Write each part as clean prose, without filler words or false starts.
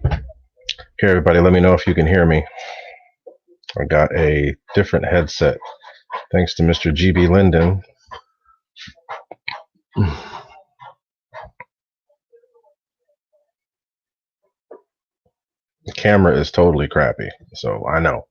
Okay, everybody, let me know if you can hear me. I got a different headset thanks to Mr. GB Linden. The camera is totally crappy, so I know.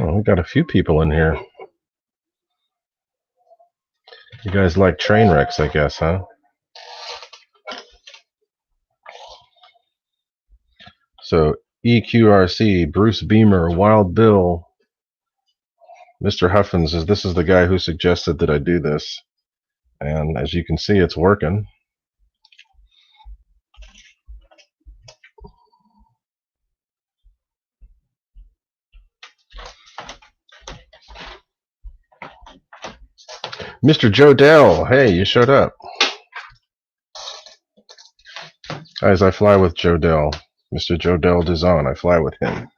Oh, we got a few people in here. You guys like train wrecks, I guess, huh? So EQRC, Bruce Beamer, Wild Bill, Mr. Huffins this is the guy who suggested that I do this. And as you can see, it's working. Mr. Joe Dell, hey, you showed up. Guys, I fly with Joe Dell. Mr. Joe Dell Dizon, I fly with him.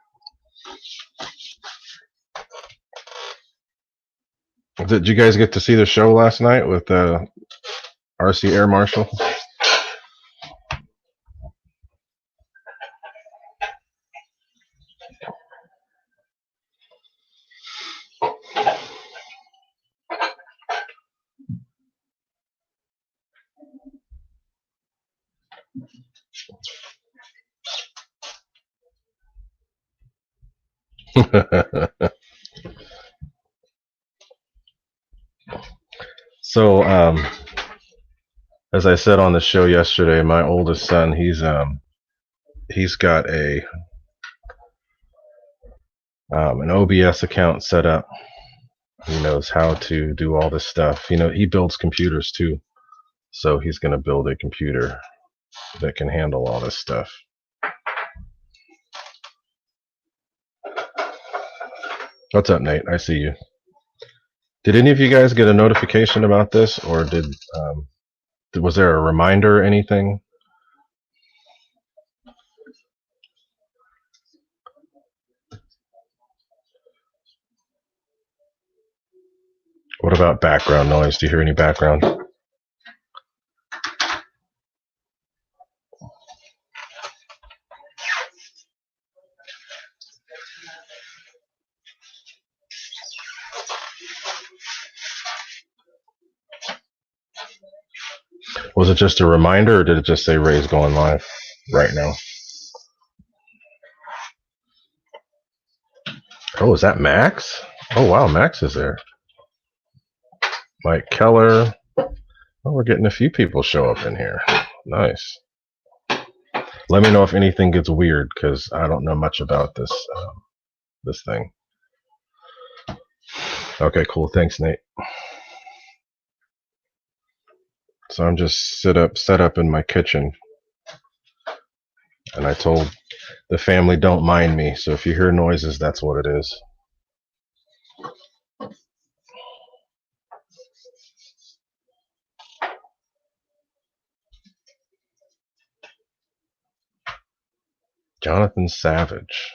Did you guys get to see the show last night with RC Air Marshal? So, as I said on the show yesterday, my oldest son, he's got an OBS account set up. He knows how to do all this stuff. He builds computers too, so he's going to build a computer that can handle all this stuff. What's up, Nate? I see you. Did any of you guys get a notification about this, or was there a reminder or anything? What about background noise? Do you hear any background? Was it just a reminder, or did it just say Ray's going live right now? Oh, is that Max? Oh, wow, Max is there. Mike Keller. Oh, we're getting a few people show up in here. Nice. Let me know if anything gets weird, because I don't know much about this thing. Okay, cool. Thanks, Nate. So I'm just set up in my kitchen, and I told the family don't mind me. So if you hear noises, that's what it is. Jonathan Savage.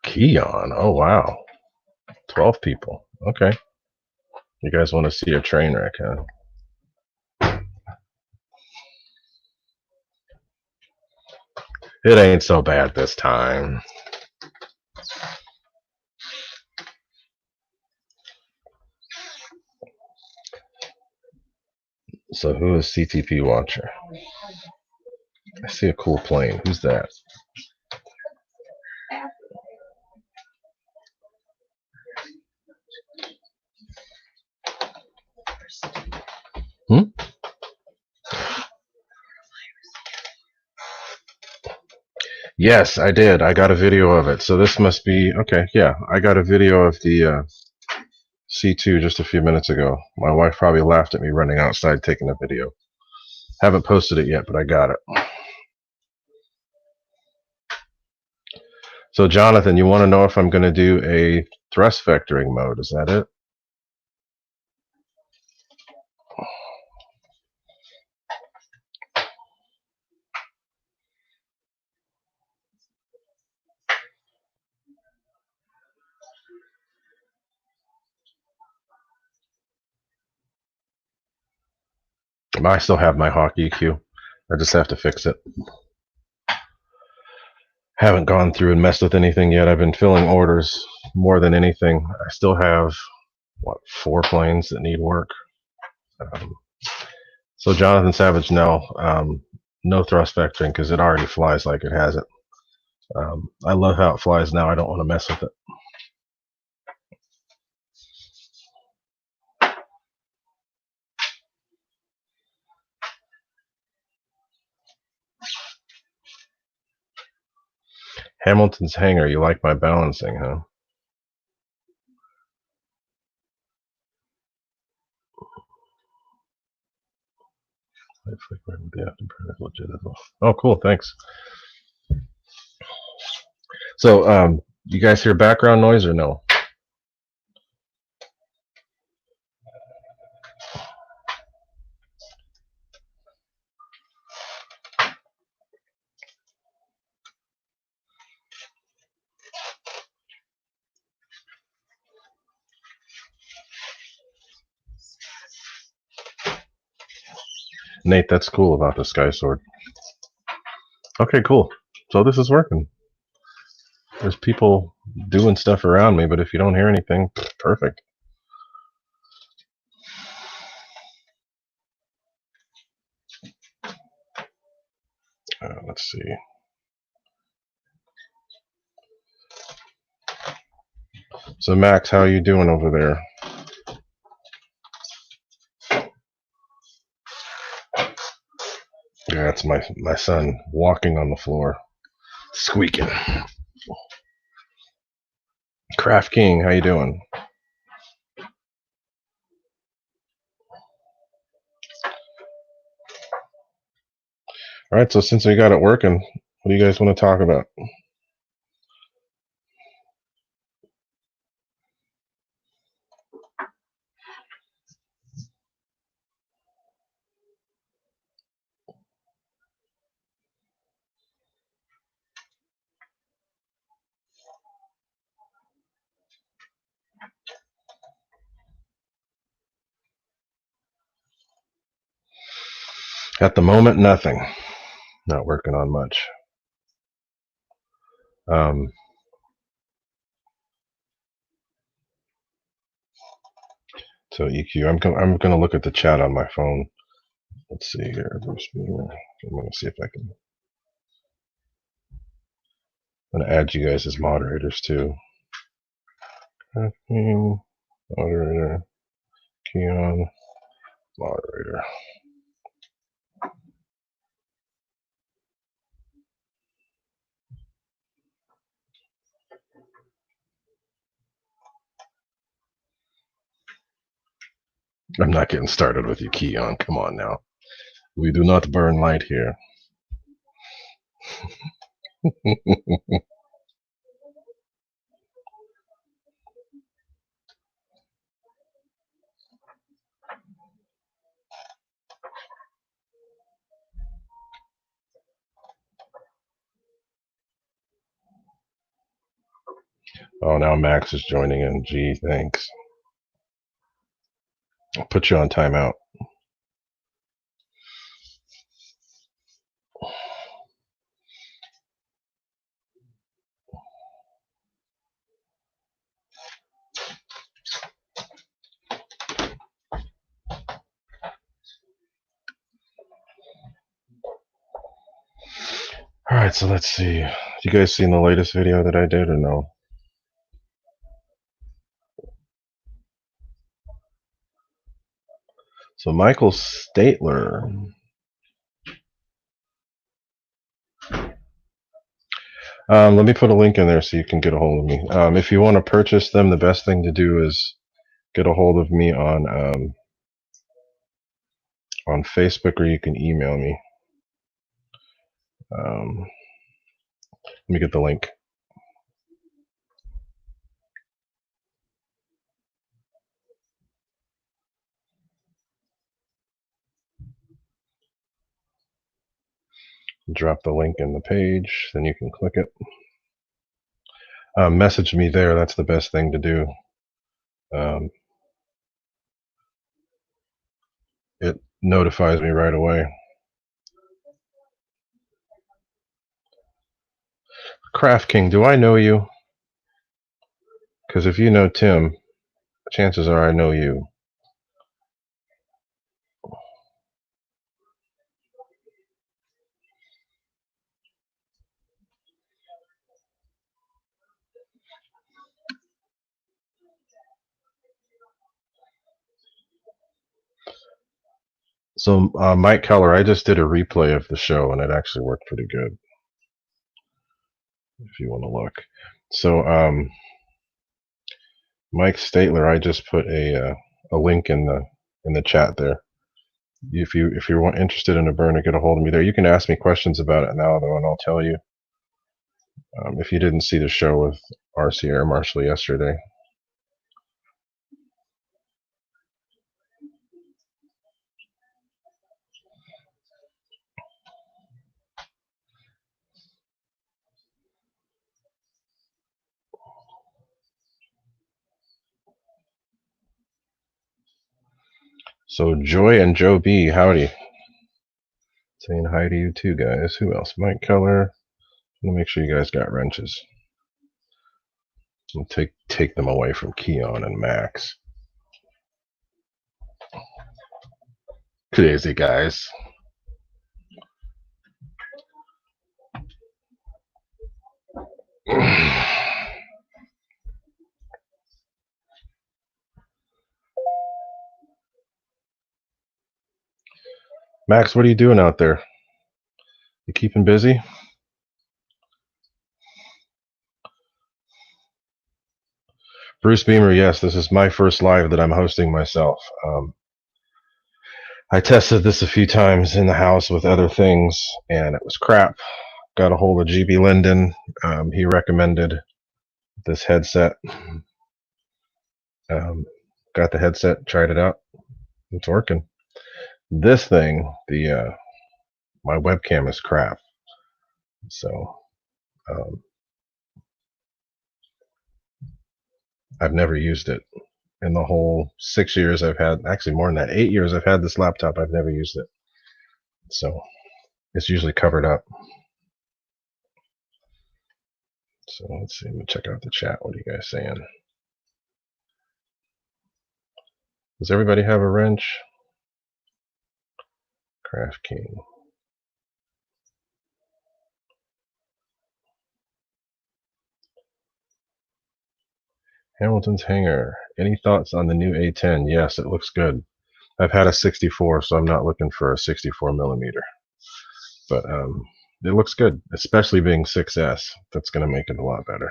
Keon. Oh, wow. 12 people. Okay. You guys want to see a train wreck, huh? It ain't so bad this time. So who is CTP Watcher? I see a cool plane. Who's that? Hmm? Yes, I did. I got a video of it. So this must be, okay, yeah. I got a video of the C2 just a few minutes ago. My wife probably laughed at me running outside taking a video. Haven't posted it yet, but I got it. So Jonathan, you want to know if I'm going to do a thrust vectoring mode? Is that it? I still have my Hawk EQ. I just have to fix it. Haven't gone through and messed with anything yet. I've been filling orders more than anything. I still have, what, 4 planes that need work. So Jonathan Savage, no. No thrust vectoring because it already flies like it has it. I love how it flies now. I don't want to mess with it. Hamilton's Hangar, you like my balancing, huh? Oh, cool, thanks. So, you guys hear background noise or no? Nate, that's cool about the Sky Sword. Okay, cool. So this is working. There's people doing stuff around me, but if you don't hear anything, perfect. Let's see. So Max, how are you doing over there? Yeah, that's my son walking on the floor, squeaking. Craft King, how you doing? All right, so since we got it working, what do you guys want to talk about? At the moment, nothing. Not working on much. So EQ, I'm going to look at the chat on my phone. Let's see here. I'm going to see if I can. I'm going to add you guys as moderators too. Moderator, Keon, moderator. I'm not getting started with you, Keon. Come on now. We do not burn light here. Oh, now Max is joining in. Gee, thanks. I'll put you on timeout. All right, so let's see. You guys seen the latest video that I did or no? So Michael Statler. Let me put a link in there so you can get a hold of me. If you want to purchase them, the best thing to do is get a hold of me on Facebook, or you can email me. Let me get the link. Drop the link in the page, then you can click it. Message me there. That's the best thing to do. notifies me right away. Craft King, do I know you? Because if you know Tim, chances are I know you. So, Mike Keller, I just did a replay of the show, and it actually worked pretty good. If you want to look. So, Mike Statler, I just put a link in the chat there. If you're interested in a burner, get a hold of me there. You can ask me questions about it now, though, and I'll tell you. If you didn't see the show with RC Air Marshal yesterday. So Joy and Joe B, howdy. Saying hi to you too, guys. Who else? Mike Keller. Let me make sure you guys got wrenches. We'll take them away from Keon and Max. Crazy guys. Max, what are you doing out there? You keeping busy? Bruce Beamer, yes, this is my first live that I'm hosting myself. I tested this a few times in the house with other things, and it was crap. Got a hold of GB Linden. He recommended this headset. Got the headset, tried it out. It's working. This thing, my webcam is crap. So I've never used it. In the whole 6 years I've had, actually more than that, 8 years I've had this laptop, I've never used it. So it's usually covered up. So let's see, let me check out the chat. What are you guys saying? Does everybody have a wrench? Craft King. Hamilton's Hanger. Any thoughts on the new A10? Yes, it looks good. I've had a 64, so I'm not looking for a 64 millimeter. But it looks good, especially being 6S. That's going to make it a lot better.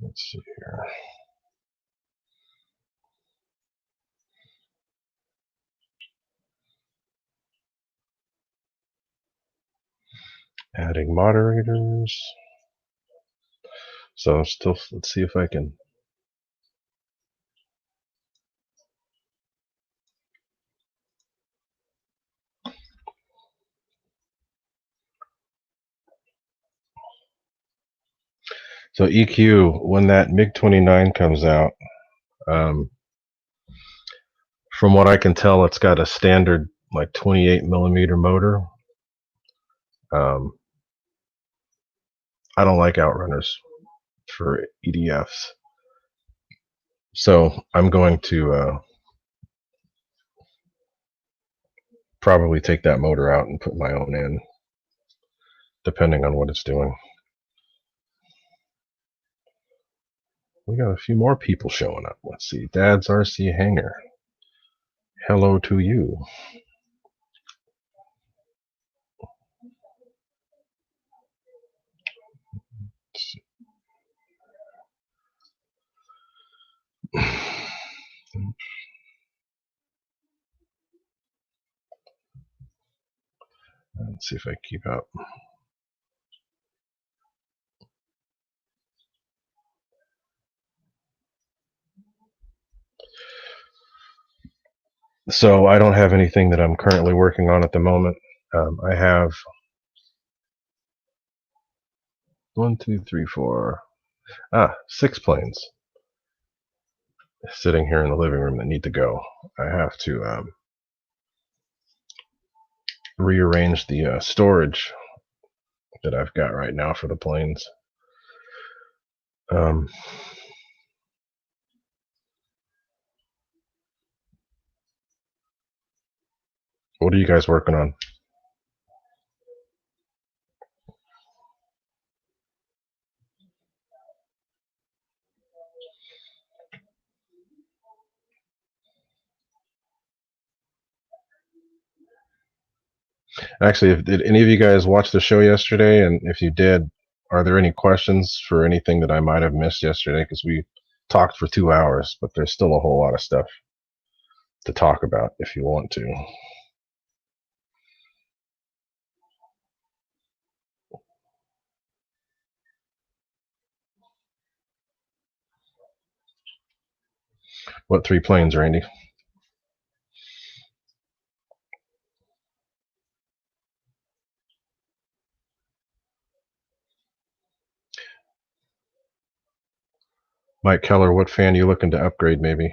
Let's see here. Adding moderators. So still, let's see if I can. So EQ, when that MiG-29 comes out, from what I can tell, it's got a standard like 28 millimeter motor. I don't like Outrunners for EDFs. So I'm going to probably take that motor out and put my own in, depending on what it's doing. We got a few more people showing up. Let's see. Dad's RC Hanger. Hello to you. Let's see if I keep up. So I don't have anything that I'm currently working on at the moment. I have 1, 2, 3, 4. 6 planes sitting here in the living room that need to go. I have to rearrange the storage that I've got right now for the planes. What are you guys working on? Actually, did any of you guys watch the show yesterday? And if you did, are there any questions for anything that I might have missed yesterday? Because we talked for 2 hours, but there's still a whole lot of stuff to talk about if you want to. What 3 planes, Randy? Mike Keller, what fan are you looking to upgrade maybe?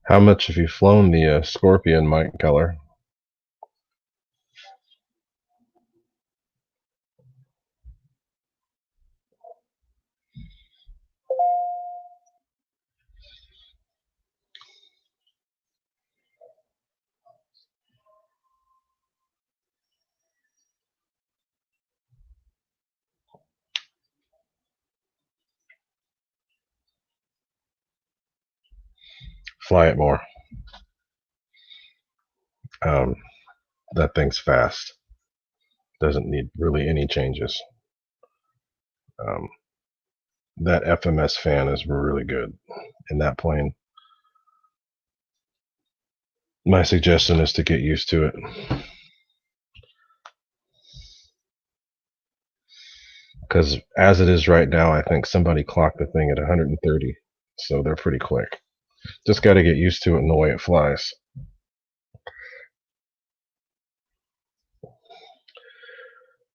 How much have you flown the Scorpion, Mike Keller? Fly it more. That thing's fast. Doesn't need really any changes. That FMS fan is really good in that plane. My suggestion is to get used to it. Because as it is right now, I think somebody clocked the thing at 130. So they're pretty quick. Just got to get used to it and the way it flies.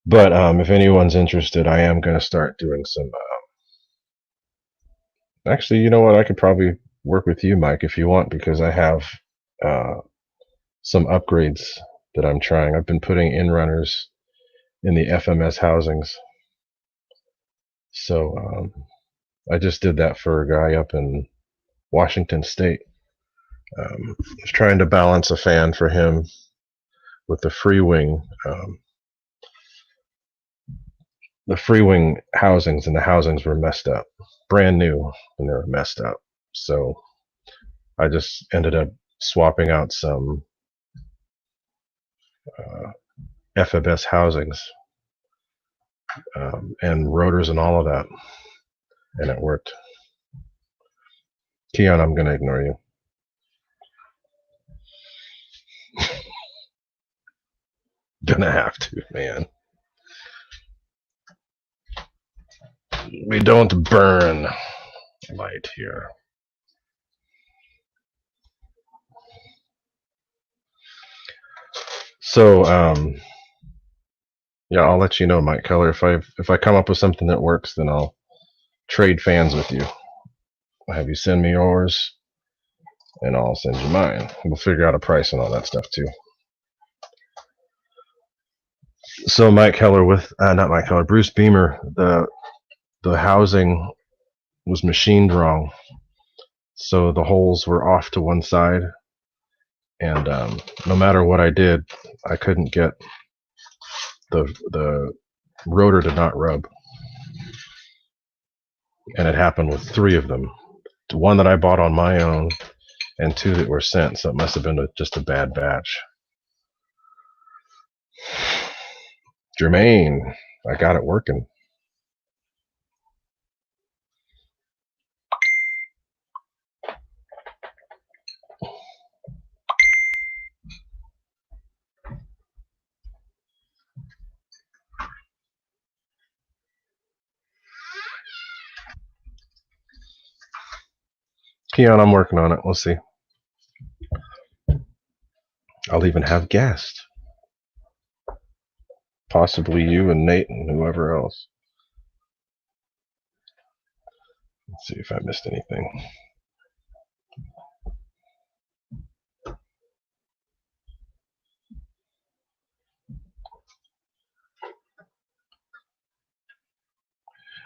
But if anyone's interested, I am going to start doing some. Actually, you know what? I could probably work with you, Mike, if you want, because I have some upgrades that I'm trying. I've been putting in runners in the FMS housings. So I just did that for a guy up in Washington State. I was trying to balance a fan for him with the free wing. The free wing housings, and the housings were messed up, brand new, and they were messed up. So I just ended up swapping out some FMS housings and rotors and all of that, and it worked. Keon, I'm going to ignore you. Gonna have to, man. We don't burn light here. So, yeah, I'll let you know, Mike Keller. If I come up with something that works, then I'll trade fans with you. I'll have you send me yours, and I'll send you mine. We'll figure out a price and all that stuff too. So, Mike Keller with not Mike Keller, Bruce Beamer. The housing was machined wrong, so the holes were off to one side, and no matter what I did, I couldn't get the rotor did not rub, and it happened with 3 of them. The one that I bought on my own, and 2 that were sent, so it must have been just a bad batch. Jermaine, I got it working. Keon, I'm working on it. We'll see. I'll even have guests. Possibly you and Nate and whoever else. Let's see if I missed anything.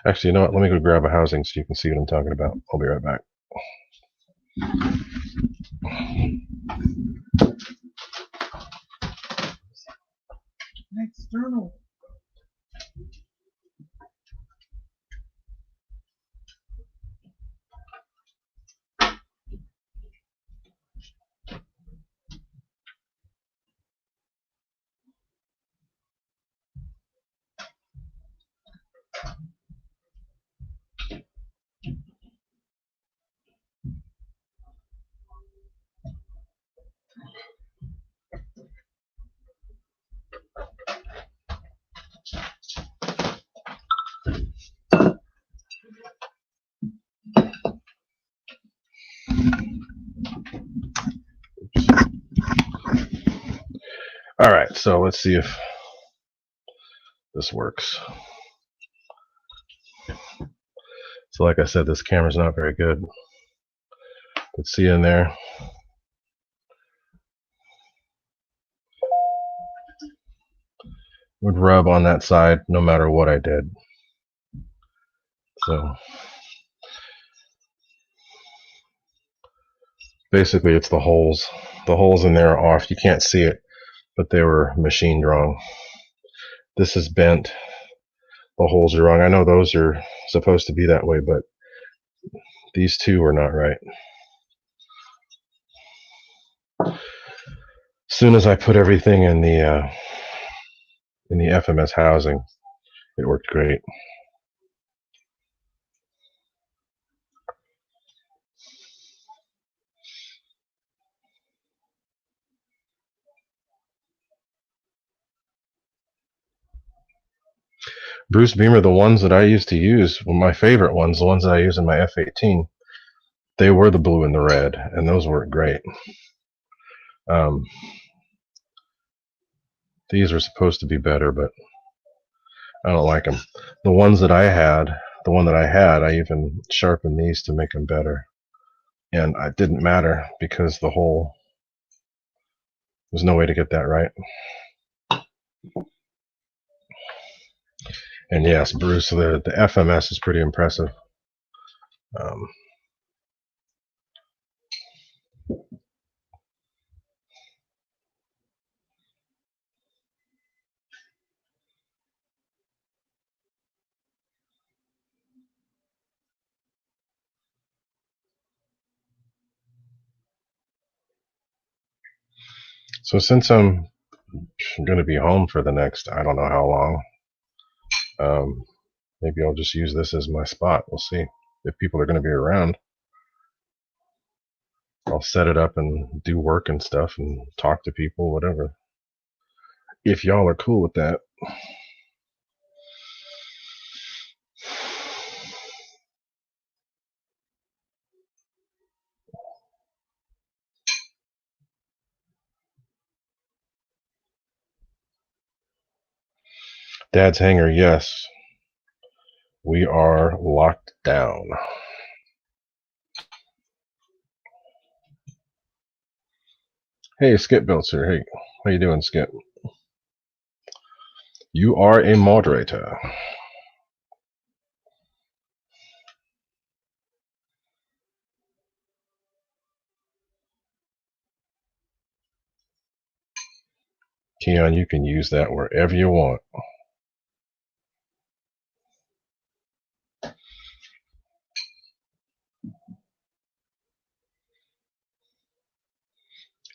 Actually, you know what? Let me go grab a housing so you can see what I'm talking about. I'll be right back. External. All right, so let's see if this works. So like I said, this camera's not very good. Let's see in there. Would rub on that side no matter what I did. So basically it's the holes. The holes in there are off. You can't see it, but they were machined wrong. This is bent. The holes are wrong. I know those are supposed to be that way, but these two are not right. As soon as I put everything in the FMS housing, it worked great. Bruce Beamer, the ones that I used to use, well, my favorite ones, the ones that I use in my F-18, they were the blue and the red, and those worked great. These are supposed to be better, but I don't like them. The ones that I had, the one that I had, I even sharpened these to make them better. And it didn't matter because the hole, there's no way to get that right. And yes, Bruce, the FMS is pretty impressive. So since I'm going to be home for the next, I don't know how long, maybe I'll just use this as my spot. We'll see if people are going to be around. I'll set it up and do work and stuff and talk to people, whatever. If y'all are cool with that. Dad's hangar, yes. We are locked down. Hey, Skip Biltzer. Hey, how you doing, Skip? You are a moderator. Keon, you can use that wherever you want.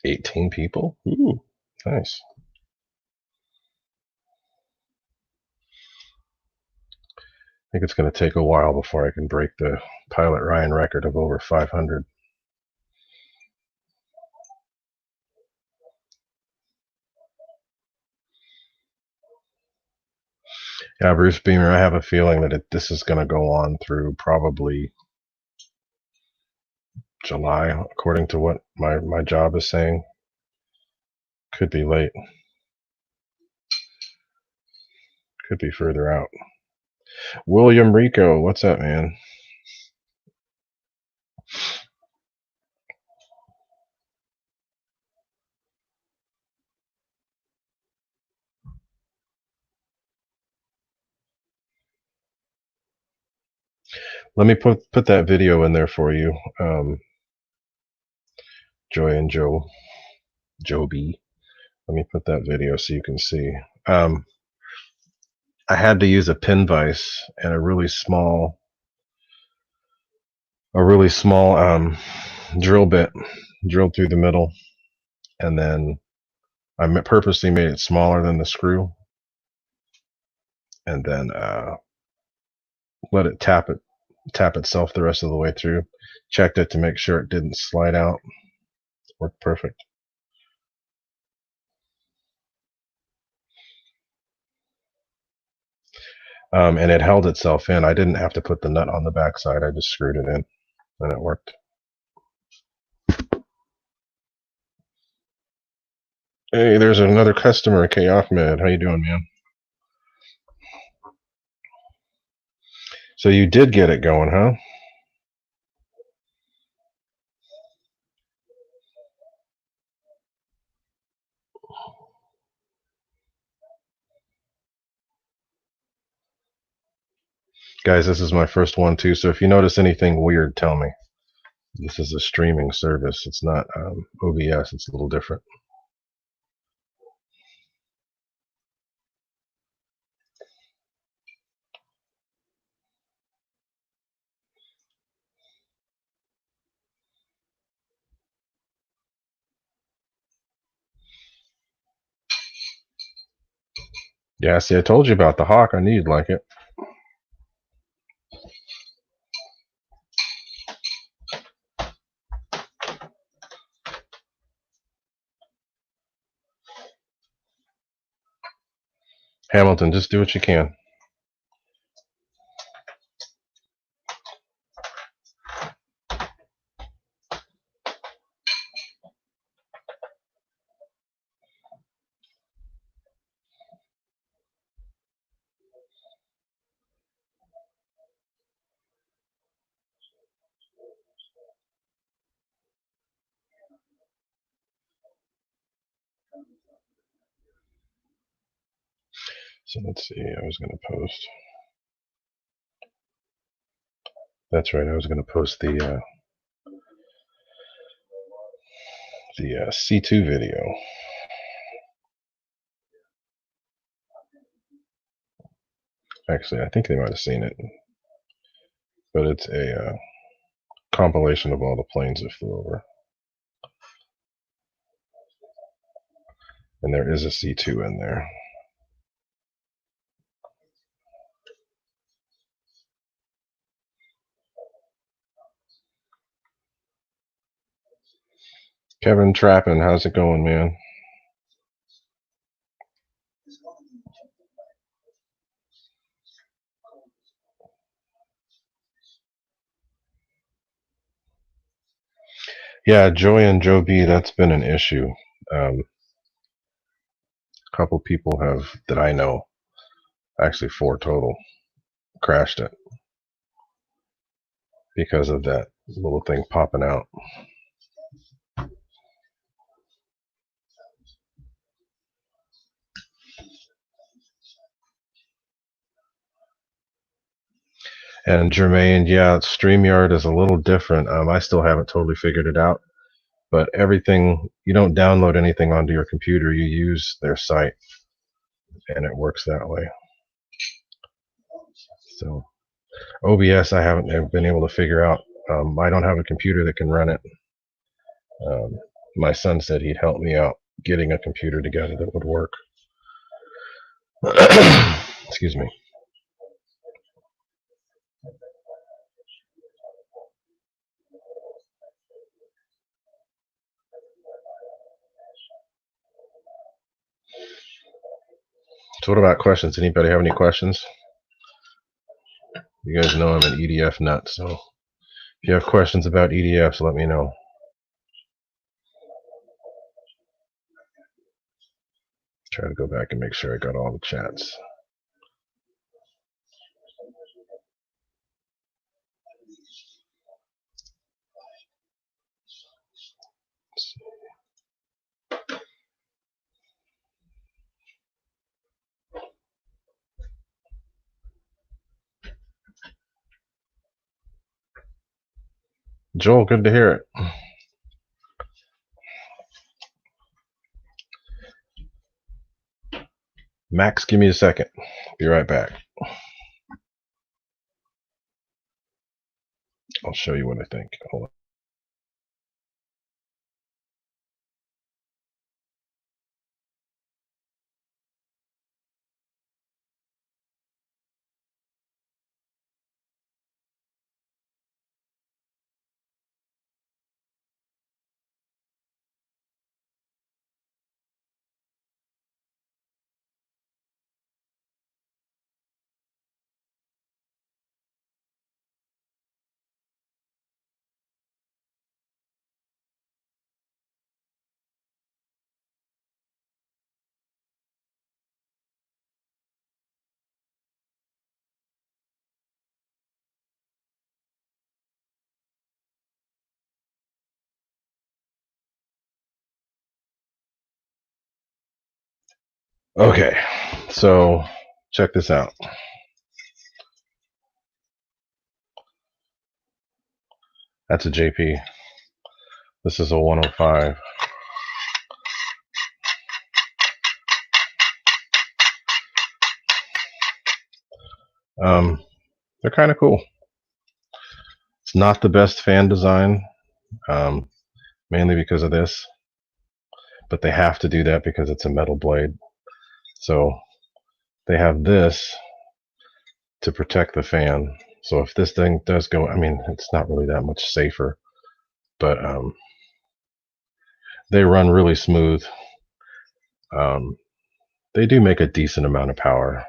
18 people? Ooh, nice. I think it's going to take a while before I can break the Pilot Ryan record of over 500. Yeah, Bruce Beamer, I have a feeling that this is going to go on through probably July, according to what my job is saying. Could be late. Could be further out. William Rico, what's up, man? Let me put that video in there for you. Joy and Joe B. Let me put that video so you can see. I had to use a pin vise and a really small drill bit drilled through the middle, and then I purposely made it smaller than the screw, and then let it tap itself the rest of the way through. Checked it to make sure it didn't slide out. Worked perfect. And it held itself in. I didn't have to put the nut on the backside. I just screwed it in, and it worked. Hey, there's another customer, K Ahmed. How you doing, man? So you did get it going, huh? Guys, this is my first one too, so if you notice anything weird, tell me. This is a streaming service. It's not OBS. It's a little different. Yeah, see, I told you about the Hawk. I knew you'd like it. Hamilton, just do what you can. So let's see. I was going to post. That's right. I was going to post the C2 video. Actually, I think they might have seen it, but it's a compilation of all the planes that flew over. And there is a C2 in there. Kevin Trappin, how's it going, man? Yeah, Joy and Joe B, that's been an issue. A couple people have, that I know, actually 4 total, crashed it because of that little thing popping out. And Jermaine, yeah, StreamYard is a little different. I still haven't totally figured it out, but everything, you don't download anything onto your computer, you use their site, and it works that way. So OBS, I haven't been able to figure out. I don't have a computer that can run it. my son said he'd help me out getting a computer together that would work. Excuse me. So what about questions? Anybody have any questions? You guys know I'm an EDF nut, so if you have questions about EDFs, let me know. Try to go back and make sure I got all the chats. Joel, good to hear it. Max, give me a second. Be right back. I'll show you what I think. Hold on. Okay, so check this out. That's a JP. This is a 105. They're kind of cool. It's not the best fan design, mainly because of this, but they have to do that because it's a metal blade. So they have this to protect the fan. So if this thing does go, I mean, it's not really that much safer, but they run really smooth. They do make a decent amount of power.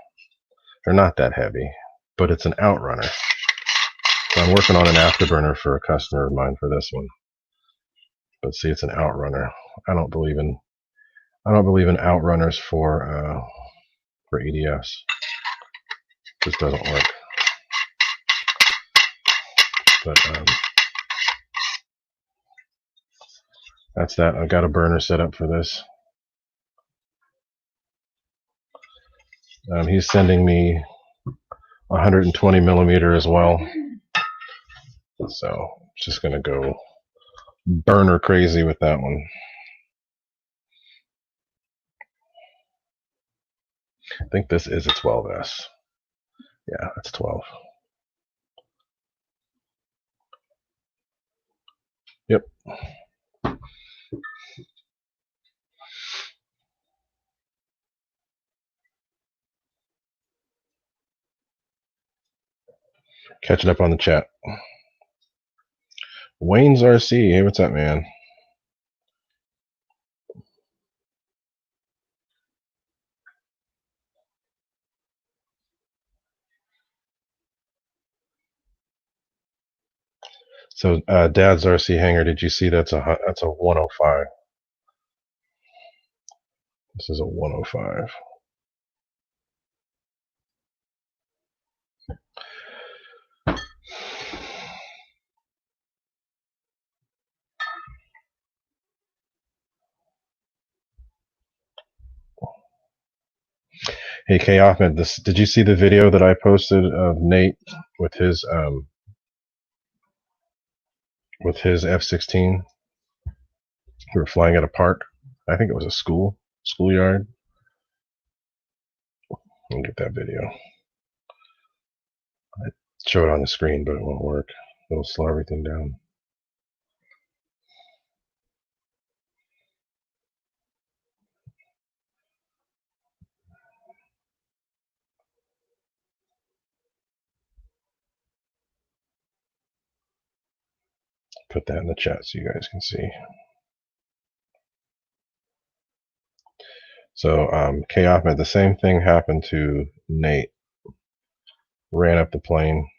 They're not that heavy, but it's an outrunner. So I'm working on an afterburner for a customer of mine for this one. But see, it's an outrunner. I don't believe in outrunners for EDFs. Just doesn't work. But that's that. I've got a burner set up for this. He's sending me 120 millimeter as well. So just gonna go burner crazy with that one. I think this is a 12S. Yeah, that's 12. Yep. Catching up on the chat. Wayne's RC. Hey, what's up, man? So, Dad's RC hanger. Did you see that's a 105? This is a 105. Hey, K. Ahmed, did you see the video that I posted of Nate with his F-16? We were flying at a park. I think it was a schoolyard. Let me get that video. I show it on the screen, but it won't work. It'll slow everything down. Put that in the chat so you guys can see. So K Ahmed, the same thing happened to Nate. Ran up the plane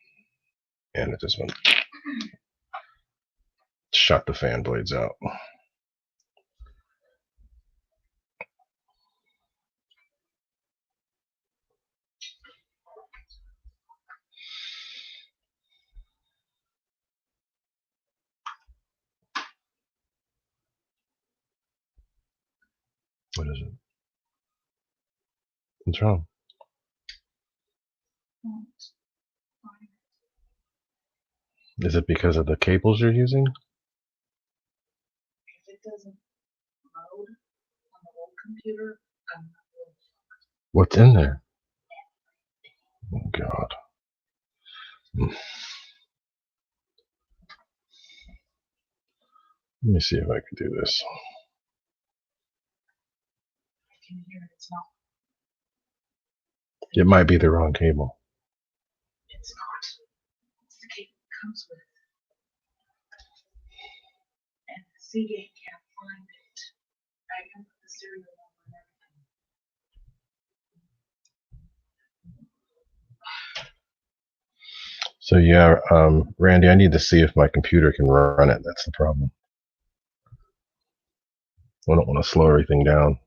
and it just went shut the fan blades out. What is it? What's wrong? Is it because of the cables you're using? If it doesn't load on the old computer, I'm not really sure. What's in there? Oh God. Let me see if I can do this. I can hear it. It's not. It might be the wrong cable. It's not. It's the cable it comes with. And the CJ can't find it. I can put the serial number and everything. So yeah, Randy, I need to see if my computer can run it. That's the problem. I don't want to slow everything down.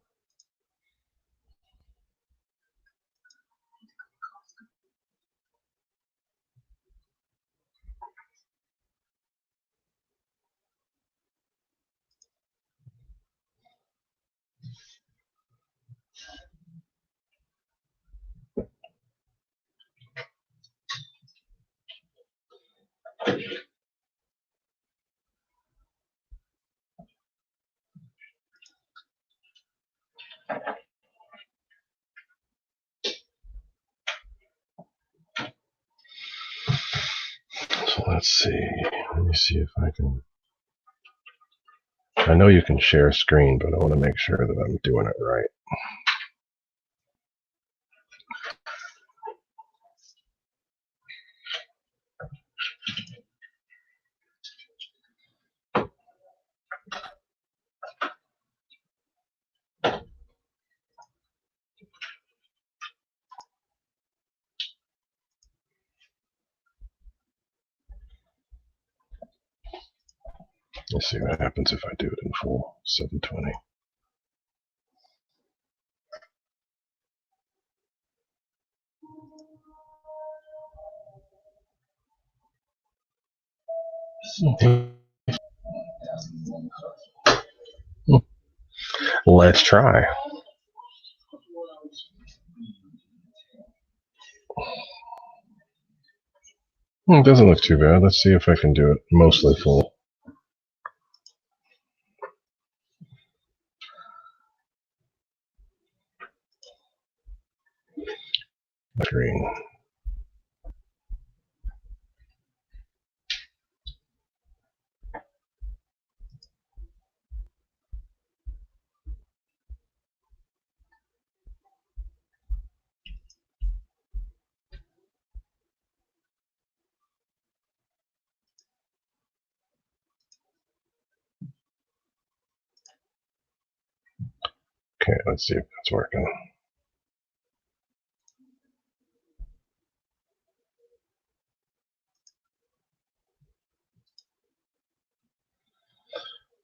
So let's see. Let me see if I can. I know you can share screen, but I want to make sure that I'm doing it right. Let's see what happens if I do it in full 720. Let's try. It doesn't look too bad. Let's see if I can do it mostly full. Green. Okay, let's see if that's working.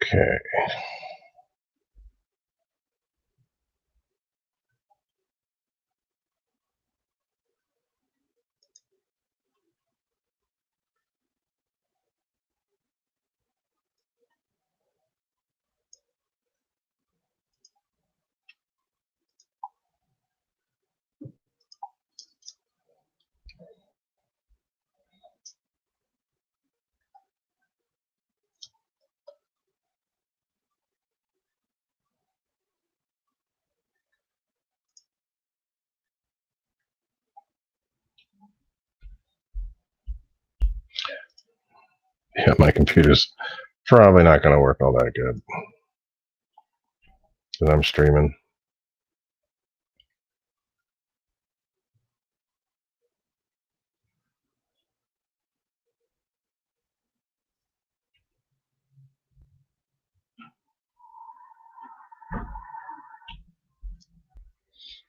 Okay. Yeah, my computer's probably not going to work all that good. Because I'm streaming.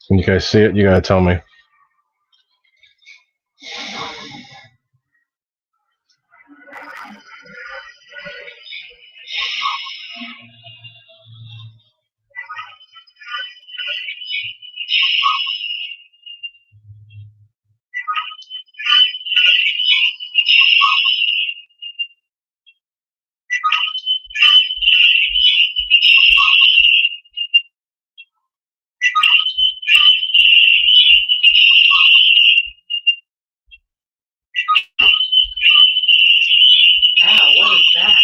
When you guys see it, you gotta tell me. Wow, what is that?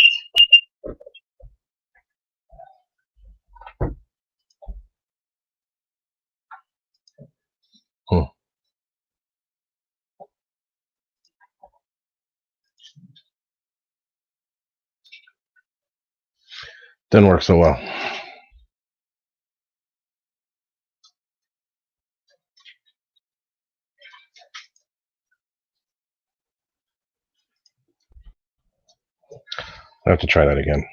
Didn't work so well. I have to try that again.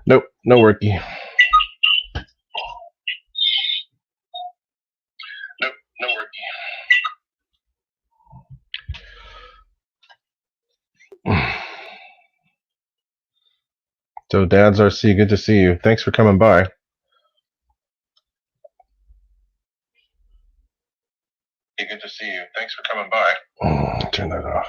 Nope, no worky. Nope, no worky. So, Dad's RC, good to see you. Thanks for coming by. Good to see you. Thanks for coming by. Turn that off.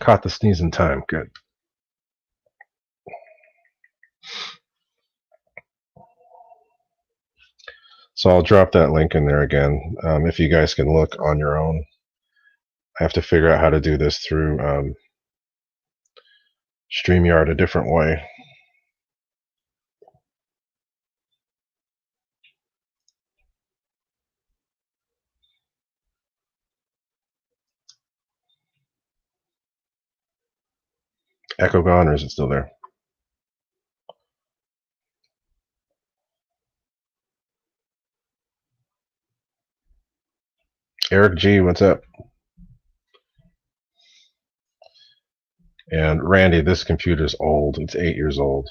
Caught the sneeze in time. Good. So I'll drop that link in there again. If you guys can look on your own. I have to figure out how to do this through StreamYard a different way. Echo gone, or is it still there? Eric G, what's up? And Randy, this computer's old. It's 8 years old.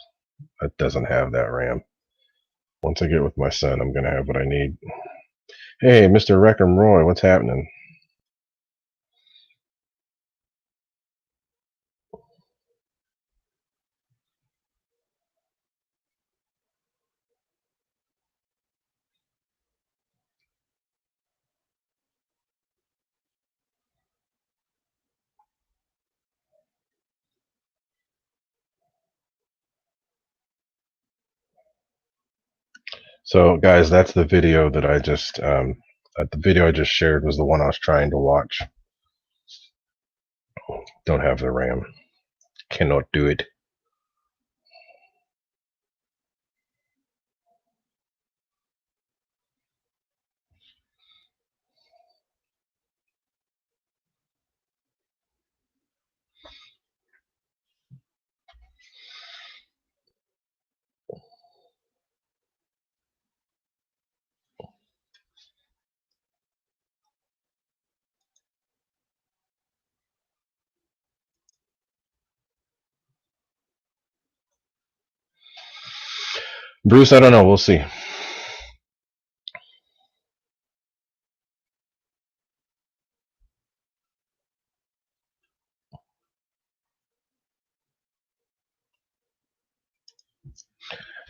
It doesn't have that RAM. Once I get with my son, I'm going to have what I need. Hey, Mr. Wreckham Roy, what's happening? So, guys, that's the video that I just shared was the one I was trying to watch. Don't have the RAM. Cannot do it. Bruce, I don't know. We'll see.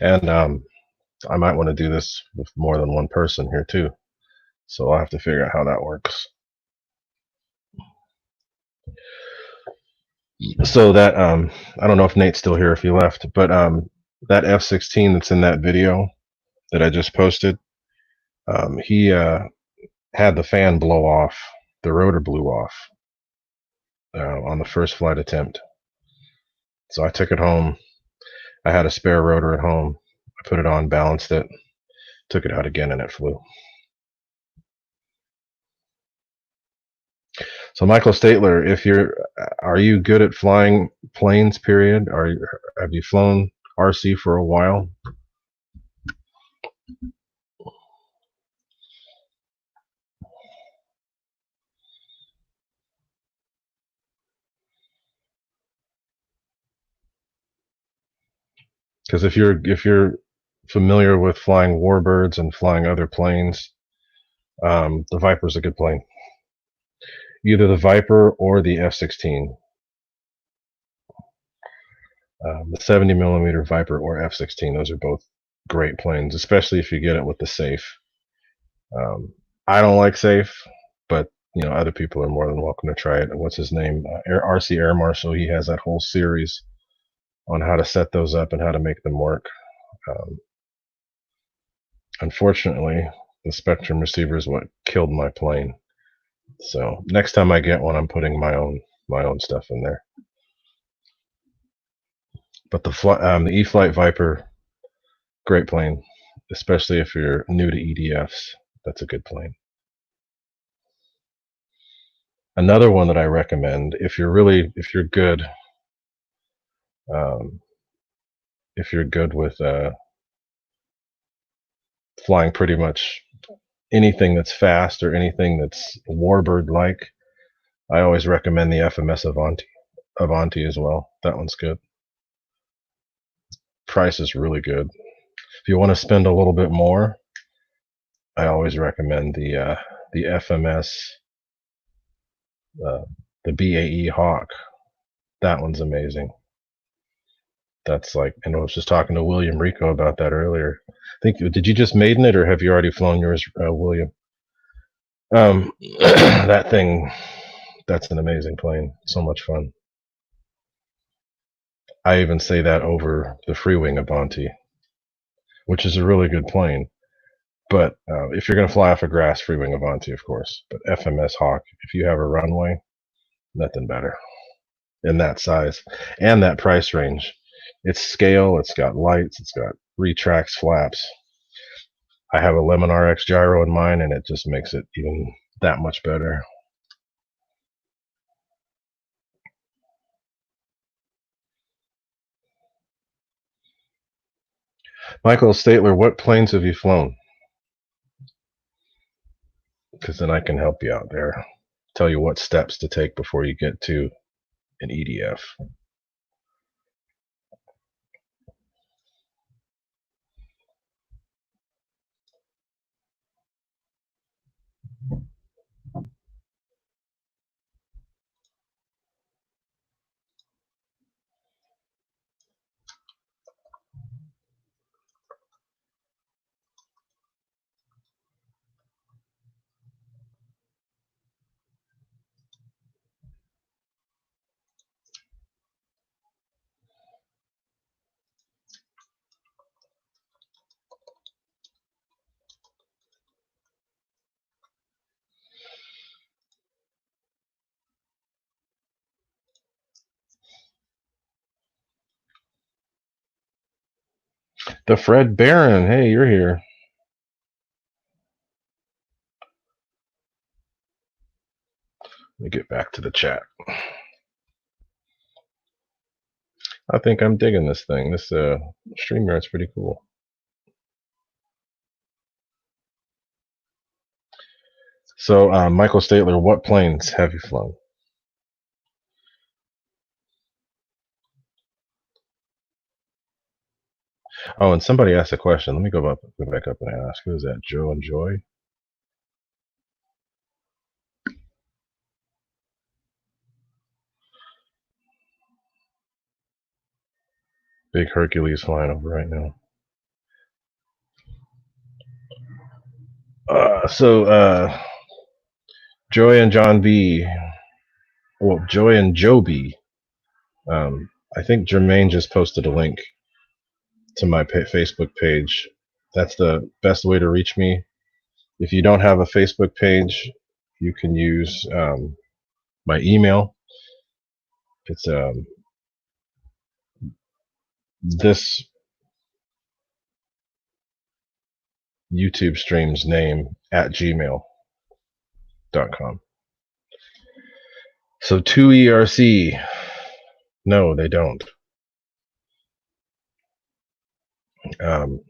And I might want to do this with more than one person here too. So I'll have to figure out how that works. So that I don't know if Nate's still here, if he left, but that F-16 that's in that video that I just posted, he had the fan blow off. The rotor blew off on the first flight attempt. So I took it home. I had a spare rotor at home. I put it on, balanced it, took it out again, and it flew. So Michael Statler, are you good at flying planes? Period. Have you flown RC for a while? Because if you're familiar with flying warbirds and flying other planes, the Viper's a good plane. Either the Viper or the F-16. The 70 millimeter Viper or F-16. Those are both great planes, especially if you get it with the safe. I don't like safe, but other people are more than welcome to try it. What's his name? RC Air Marshal. He has that whole series on how to set those up and how to make them work. Unfortunately, the Spectrum receiver is what killed my plane. So next time I get one, I'm putting my own stuff in there. But the E-flite Viper, great plane, especially if you're new to EDFs. That's a good plane. Another one that I recommend, if you're good, if you're good with flying pretty much anything that's fast or anything that's warbird-like, I always recommend the FMS Avanti as well. That one's good. Price is really good. If you want to spend a little bit more, I always recommend the FMS, the BAE Hawk. That one's amazing. That's like, and I was just talking to William Rico about that earlier. Did you just maiden it, or have you already flown yours, William? That thing, that's an amazing plane. So much fun. I even say that over the Freewing Avanti, which is a really good plane. But if you're going to fly off a grass, Freewing Avanti, of course. But FMS Hawk, if you have a runway, nothing better in that size and that price range. It's scale, it's got lights, it's got retracts, flaps. I have a Lemon RX gyro in mine, and it just makes it even that much better. Michael Statler, what planes have you flown? Because then I can help you out there. Tell you what steps to take before you get to an EDF. The Fred Barron, hey, you're here. Let me get back to the chat. I think I'm digging this thing. This StreamYard's pretty cool. So, Michael Statler, what planes have you flown? Oh, and somebody asked a question. Let me go back up and ask. Who is that? Joe and Joy? Big Hercules flying over right now. Joy and John B. Well, Joy and Joe B. I think Jermaine just posted a link to my Facebook page. That's the best way to reach me. If you don't have a Facebook page, you can use my email. It's this YouTube stream's name at gmail.com. So 2 ERC. No, they don't. Um,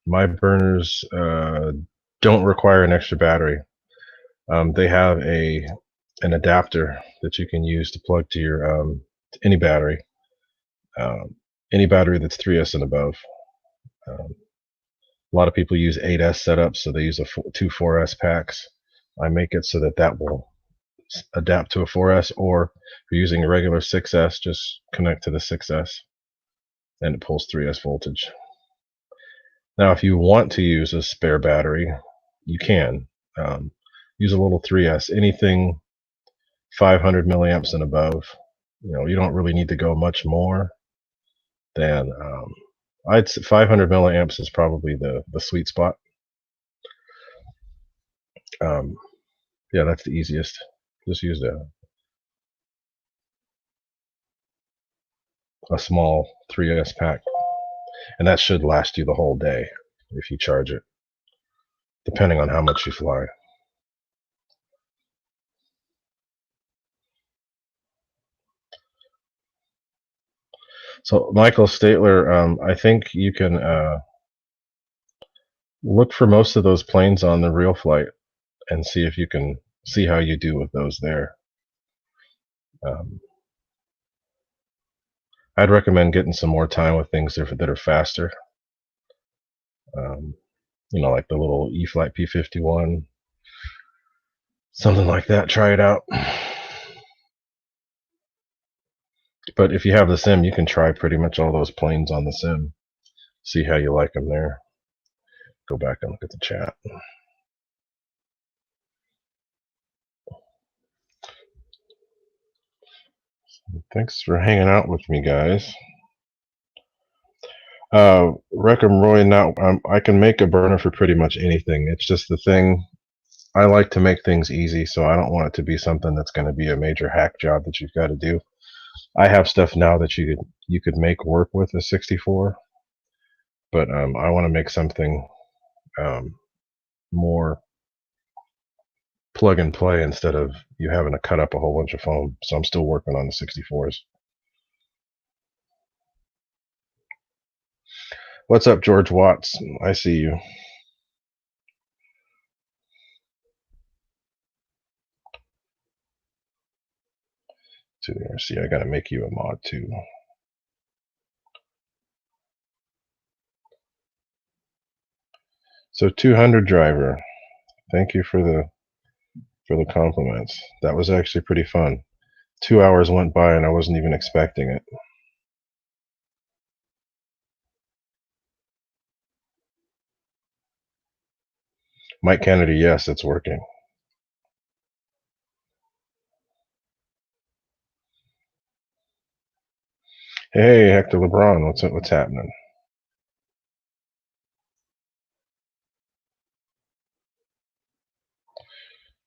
my burners don't require an extra battery. They have an adapter that you can use to plug to your any battery, um, any battery that's 3S and above. A lot of people use 8S setups, so they use two 4S packs. I make it so that will adapt to a 4S, or if you're using a regular 6S, just connect to the 6S and it pulls 3S voltage. Now, if you want to use a spare battery, you can use a little 3S. Anything 500 milliamps and above, you don't really need to go much more than I'd say 500 milliamps is probably the sweet spot. Yeah, that's the easiest. Just use a small 3S pack, and that should last you the whole day if you charge it, depending on how much you fly. So Michael Statler, I think you can look for most of those planes on the real flight and see if you can see how you do with those there. I'd recommend getting some more time with things that are faster. Like the little E-flite P-51, something like that. Try it out. But if you have the sim, you can try pretty much all those planes on the sim. See how you like them there. Go back and look at the chat. Thanks for hanging out with me, guys. Reckham Roy, now I can make a burner for pretty much anything. It's just the thing, I like to make things easy, so I don't want it to be something that's going to be a major hack job that you've got to do. I have stuff now that you could make work with a 64, but I want to make something more plug and play instead of you having to cut up a whole bunch of foam. So I'm still working on the 64s. What's up, George Watts? I see you. See, I gotta make you a mod too. So 200 driver, thank you for the compliments. That was actually pretty fun. 2 hours went by and I wasn't even expecting it. Mike Kennedy, yes, it's working. Hey, Hector LeBron, what's happening?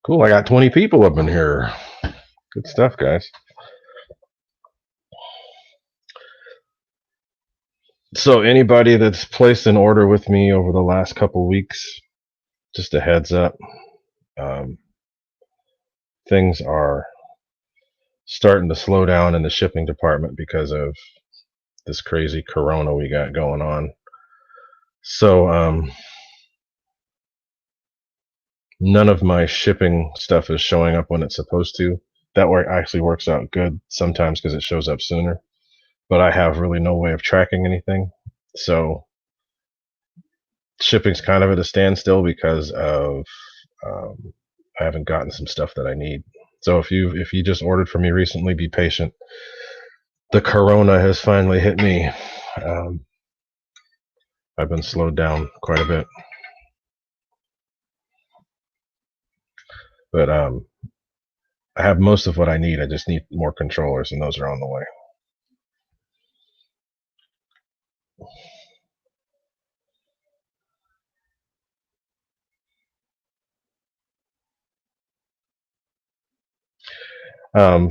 Cool, I got 20 people up in here. Good stuff, guys. So anybody that's placed an order with me over the last couple weeks, just a heads up, things are starting to slow down in the shipping department because of this crazy corona we got going on. So none of my shipping stuff is showing up when it's supposed to. That work actually works out good sometimes because it shows up sooner, but I have really no way of tracking anything. So shipping's kind of at a standstill because of I haven't gotten some stuff that I need. So if you just ordered from me recently, be patient. The corona has finally hit me. I've been slowed down quite a bit, but I have most of what I need. I just need more controllers, and those are on the way.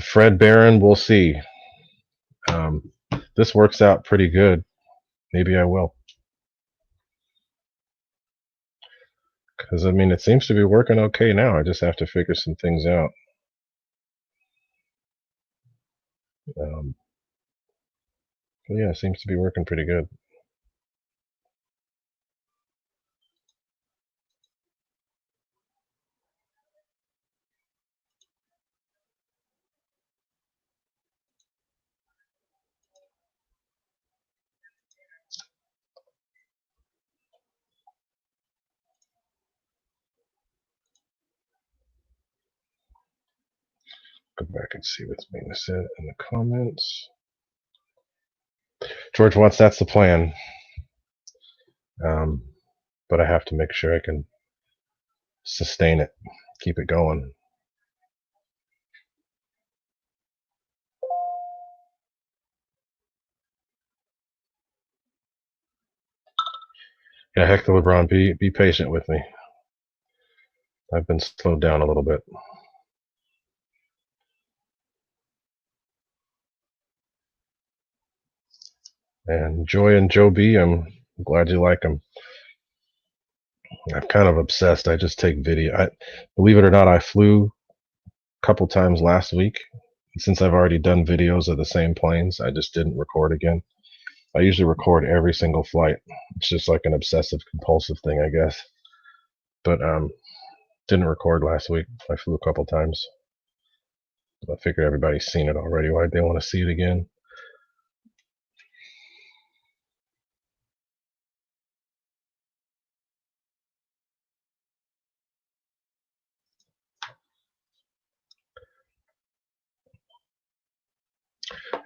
Fred Barron, we'll see. This works out pretty good. Maybe I will. Because, I mean, it seems to be working okay now. I just have to figure some things out. But yeah, it seems to be working pretty good. Go back and see what's being said in the comments. George wants that's the plan. But I have to make sure I can sustain it, keep it going. Yeah, heck, the LeBron, be patient with me. I've been slowed down a little bit. And Joy and Joe B, I'm glad you like them. I'm kind of obsessed. I just take video. Believe it or not, I flew a couple times last week. Since I've already done videos of the same planes, I just didn't record again. I usually record every single flight. It's just like an obsessive compulsive thing, I guess. But didn't record last week. I flew a couple times. I figured everybody's seen it already. Why'd they want to see it again?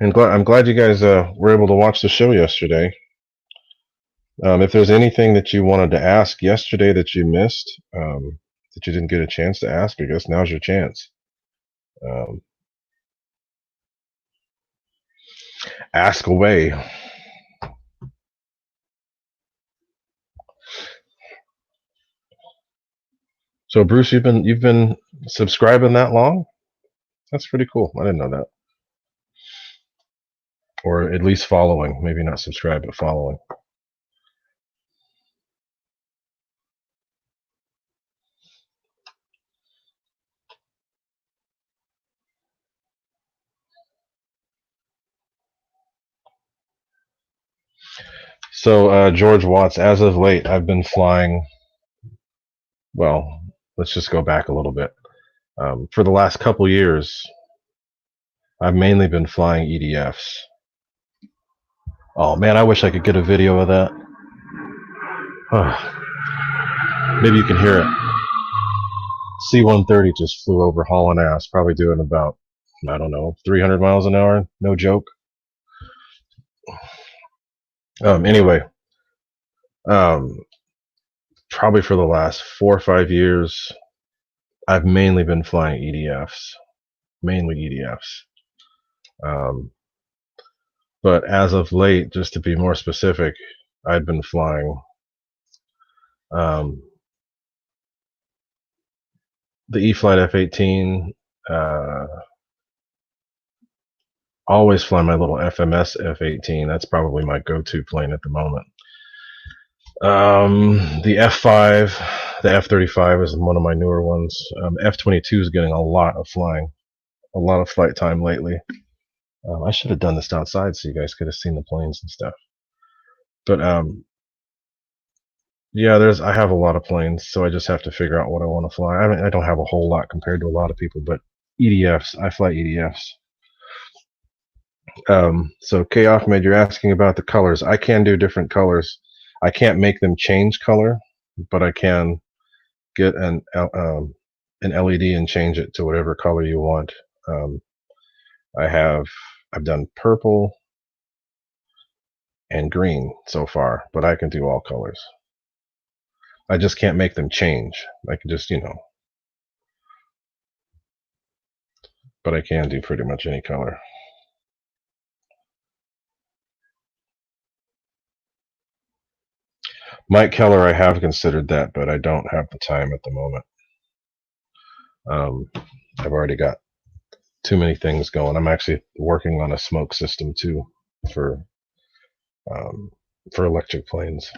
And I'm glad you guys were able to watch the show yesterday. If there's anything that you wanted to ask yesterday that you missed, that you didn't get a chance to ask, I guess now's your chance. Ask away. So Bruce, you've been subscribing that long? That's pretty cool. I didn't know that. Or at least following. Maybe not subscribe, but following. So George Watts, as of late, I've been flying. Well, let's just go back a little bit. For the last couple years, I've mainly been flying EDFs. Oh man, I wish I could get a video of that. Maybe you can hear it. C-130 just flew over hauling ass, probably doing about, I don't know, 300 miles an hour. No joke. Anyway, probably for the last 4 or 5 years, I've mainly been flying EDFs. Mainly EDFs. But as of late, just to be more specific, I've been flying the E-flite F-18, always fly my little FMS F-18. That's probably my go-to plane at the moment. The F-5, the F-35 is one of my newer ones. F-22 is getting a lot of flying, a lot of flight time lately. I should have done this outside so you guys could have seen the planes and stuff. But yeah, I have a lot of planes, so I just have to figure out what I want to fly. I mean, I don't have a whole lot compared to a lot of people, but EDFs, I fly EDFs. So K Ahmed, you're asking about the colors. I can do different colors. I can't make them change color, but I can get an LED and change it to whatever color you want. I've done purple and green so far, but I can do all colors. I just can't make them change. I can just, but I can do pretty much any color. Mike Keller, I have considered that, but I don't have the time at the moment. I've already got too many things going. I'm actually working on a smoke system too for electric planes.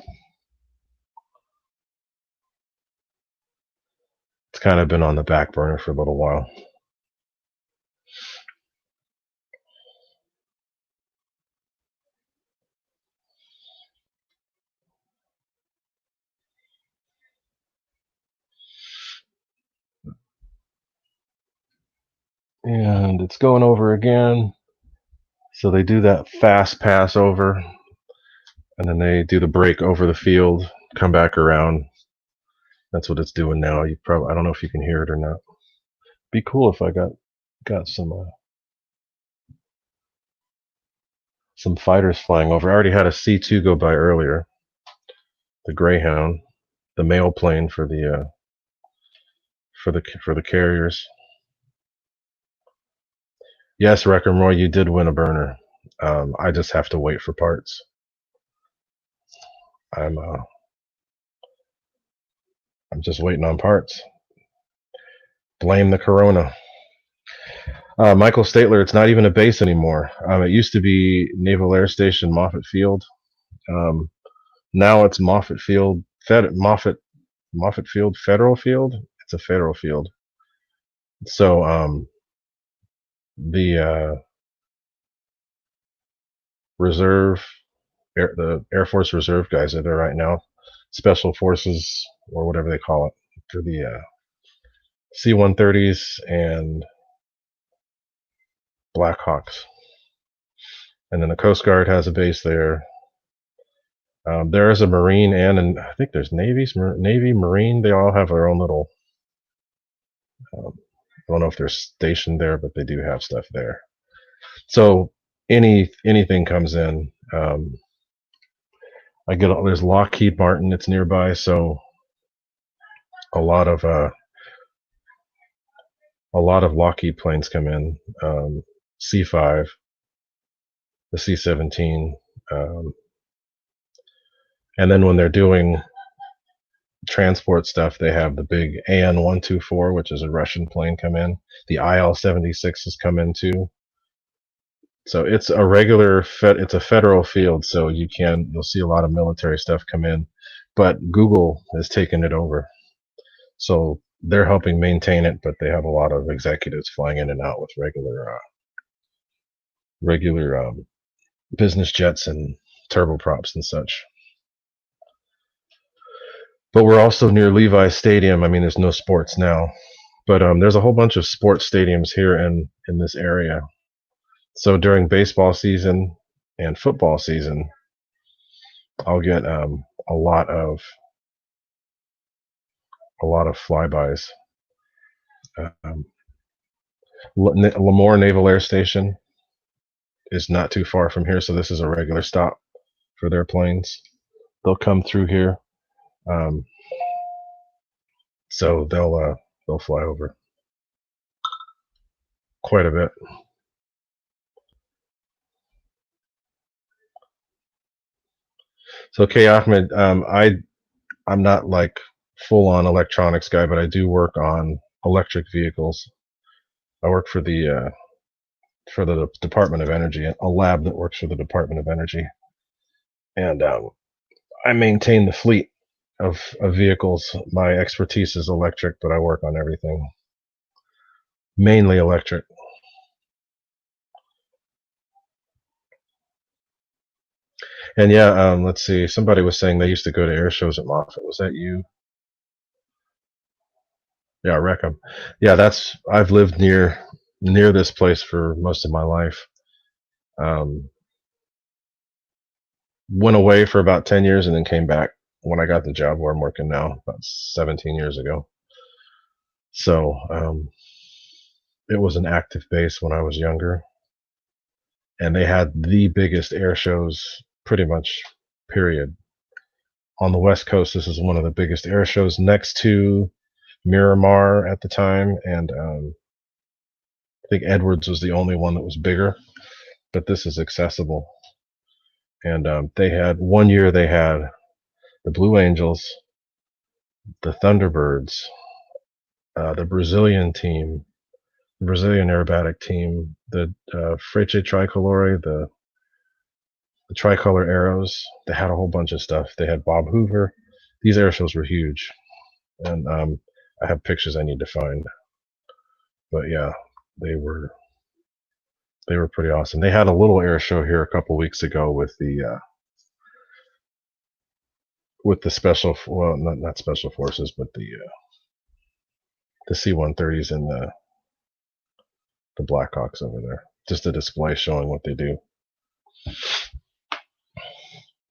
It's kind of been on the back burner for a little while. and it's going over again. So they do that fast pass over, and then they do the break over the field, come back around. That's what it's doing now. You probably, I don't know if you can hear it or not. Be cool if I got some fighters flying over. I already had a C2 go by earlier. The Greyhound, the mail plane for the carriers. Yes, Wrecker Roy, you did win a burner. I just have to wait for parts. I'm just waiting on parts. Blame the corona. Michael Statler, it's not even a base anymore. It used to be Naval Air Station Moffett Field. Now it's Moffett Field, Moffett Field Federal Field. It's a federal field. So the the Air Force Reserve guys are there right now. Special Forces or whatever they call it for the C-130s and Blackhawks. And then the Coast Guard has a base there. There is a Marine and I think there's Navy, Marine. They all have their own little. I don't know if they're stationed there, but they do have stuff there. So anything comes in. There's Lockheed Martin. It's nearby, so a lot of Lockheed planes come in. C5, the C-17. And then when they're doing transport stuff, they have the big AN-124, which is a Russian plane, come in. The IL-76 has come in too. So it's it's a federal field, so you'll see a lot of military stuff come in. But Google has taken it over. So they're helping maintain it, but they have a lot of executives flying in and out with regular business jets and turboprops and such. But we're also near Levi Stadium. I mean, there's no sports now, but there's a whole bunch of sports stadiums here in this area. So during baseball season and football season, I'll get a lot of flybys. Lemoore Naval Air Station is not too far from here, so this is a regular stop for their planes. They'll come through here, so they'll fly over quite a bit. So, K. Ahmed, I'm not like full on electronics guy, but I do work on electric vehicles. I work for the Department of Energy, a lab that works for the Department of Energy, and I maintain the fleet of vehicles. My expertise is electric, but I work on everything, mainly electric. And yeah, let's see. Somebody was saying they used to go to air shows at Moffett. Was that you? Yeah, Reckham. Yeah, I've lived near this place for most of my life. Went away for about 10 years and then came back when I got the job where I'm working now, about 17 years ago. So it was an active base when I was younger, and they had the biggest air shows pretty much, period. On the West Coast, this is one of the biggest air shows next to Miramar at the time, and I think Edwards was the only one that was bigger, but this is accessible. And they had one year they had the Blue Angels, the Thunderbirds, the Brazilian team, the Brazilian aerobatic team, the Frecce Tricolore, the Tricolor Arrows. They had a whole bunch of stuff. They had Bob Hoover. These air shows were huge, and I have pictures I need to find. But yeah, they were pretty awesome. They had a little air show here a couple weeks ago with the special, well, not special forces, but the C-130s and the Blackhawks over there. Just a display showing what they do.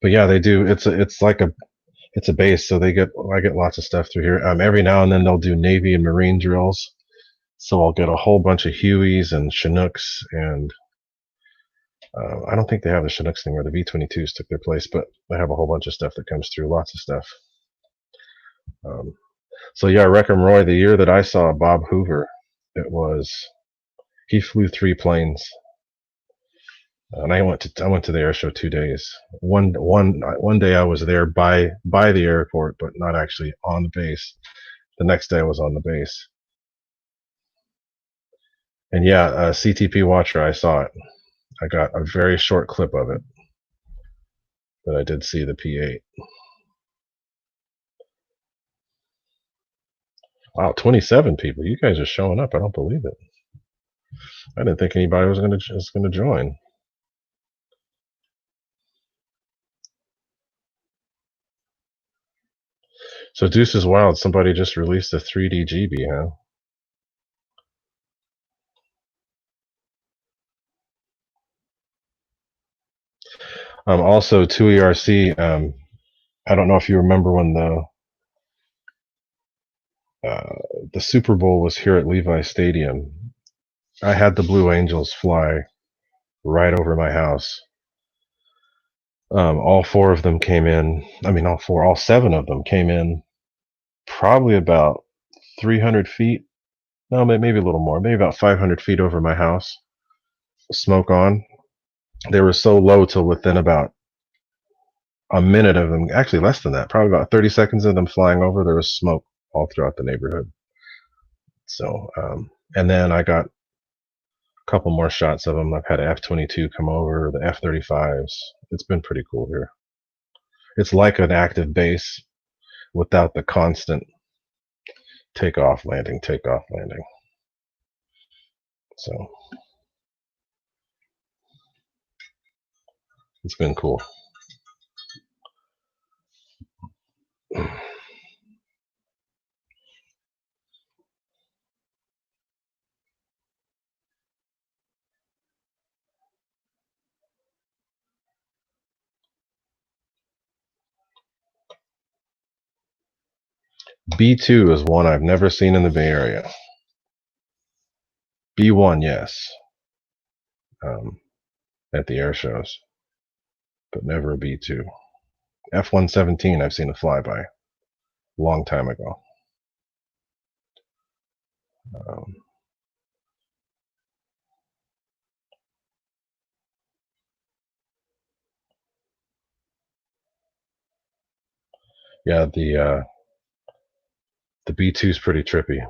But yeah, they do. It's a base, so I get lots of stuff through here. Every now and then they'll do Navy and Marine drills, so I'll get a whole bunch of Hueys and Chinooks, and I don't think they have the Chinooks thing where the V-22s took their place, but they have a whole bunch of stuff that comes through. Lots of stuff. So yeah, Wreck-'em Roy. The year that I saw Bob Hoover, he flew 3 planes. And I went to the air show 2 days. One day I was there by the airport, but not actually on the base. The next day I was on the base. And yeah, CTP Watcher, I saw it. I got a very short clip of it, but I did see the P8. Wow, 27 people. You guys are showing up. I don't believe it. I didn't think anybody was gonna join. So Deuce is Wild. Somebody just released a 3D GB, huh? Also, 2ERC. I don't know if you remember when the Super Bowl was here at Levi Stadium. I had the Blue Angels fly right over my house. All 4 of them came in. I mean, all 7 of them came in probably about 300 feet. No, maybe a little more. Maybe about 500 feet over my house. Smoke on. They were so low till within about a minute of them, actually less than that, probably about 30 seconds of them flying over, there was smoke all throughout the neighborhood. So, and then I got a couple more shots of them. I've had an F-22 come over, the F-35s. It's been pretty cool here. It's like an active base without the constant takeoff, landing. So it's been cool. B2 is one I've never seen in the Bay Area. B1, yes, at the air shows, but never a B2. F-117 I've seen a flyby a long time ago. Yeah, the B2 is pretty trippy.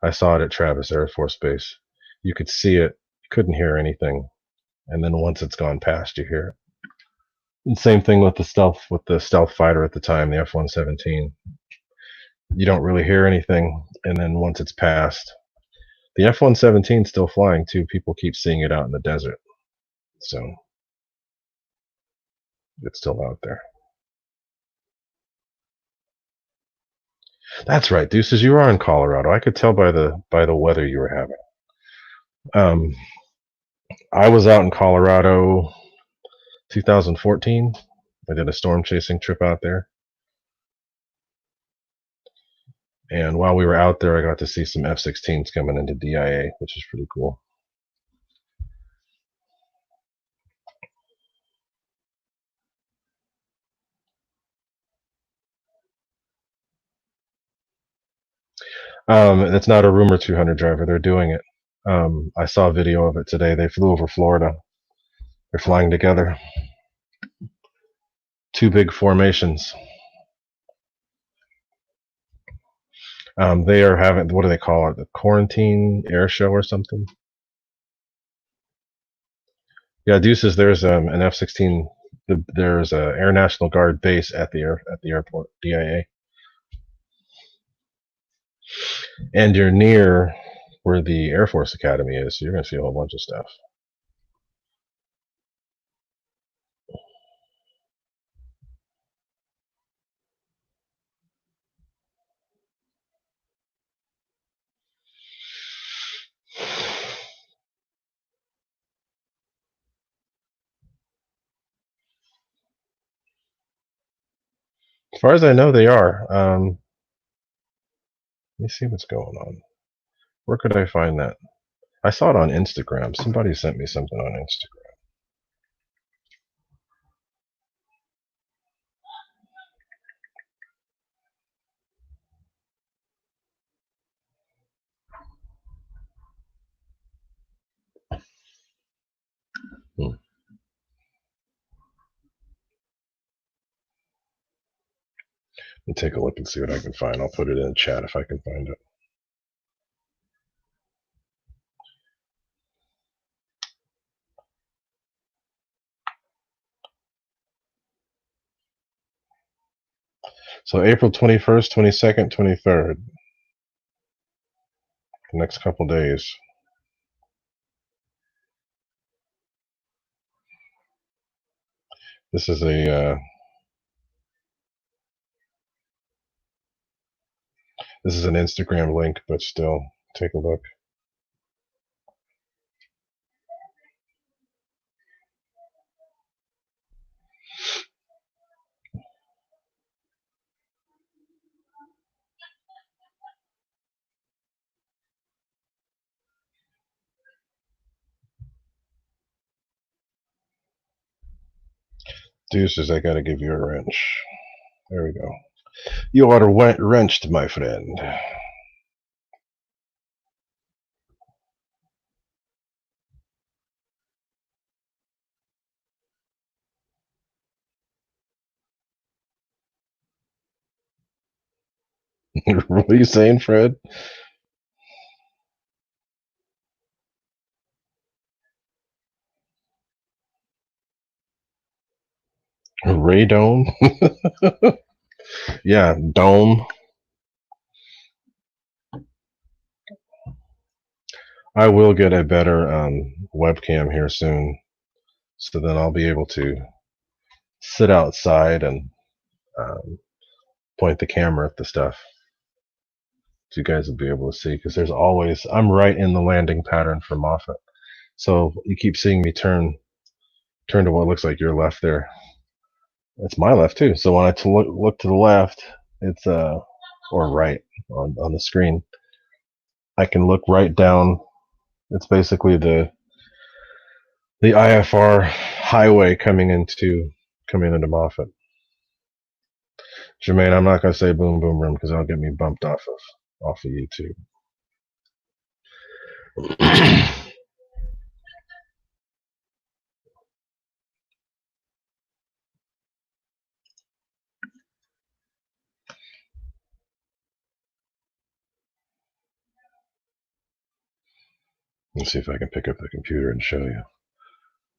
I saw it at Travis Air Force Base. You could see it, you couldn't hear anything, and then once it's gone past, you hear it. And same thing with the stealth fighter at the time, the F-117. You don't really hear anything, and then once it's past, the F-117 is still flying too. People keep seeing it out in the desert, so it's still out there. That's right, Deuces. You are in Colorado. I could tell by the weather you were having. I was out in Colorado 2014. I did a storm chasing trip out there. And while we were out there, I got to see some F-16s coming into DIA, which is pretty cool. It's not a Rumor 200 driver. They're doing it. I saw a video of it today. They flew over Florida. They're flying together. 2 big formations. They are having, what do they call it? The quarantine air show or something? Yeah, Deuces, there's an F-16. There's a Air National Guard base at the airport, DIA. And you're near where the Air Force Academy is, so you're going to see a whole bunch of stuff. As far as I know, they are. Let me see what's going on. Where could I find that? I saw it on Instagram. Somebody sent me something on Instagram. Hmm. Let me take a look and see what I can find. I'll put it in the chat if I can find it. So April 21st, 22nd, 23rd. The next couple days. This is a this is an Instagram link, but still, take a look. Deuces, I gotta give you a wrench. There we go. You are wrenched, my friend. What are you saying, Fred? Radome? Yeah, Dome. I will get a better webcam here soon, so then I'll be able to sit outside and um, point the camera at the stuff. So you guys will be able to see, because there's always, I'm right in the landing pattern for Moffat. So you keep seeing me turn to what looks like your left there. It's my left too. So when I look to the left, it's or right on the screen, I can look right down. It's basically the IFR highway coming into Moffat. Jermaine, I'm not gonna say boom boom room because that'll get me bumped off of YouTube. Let's see if I can pick up the computer and show you.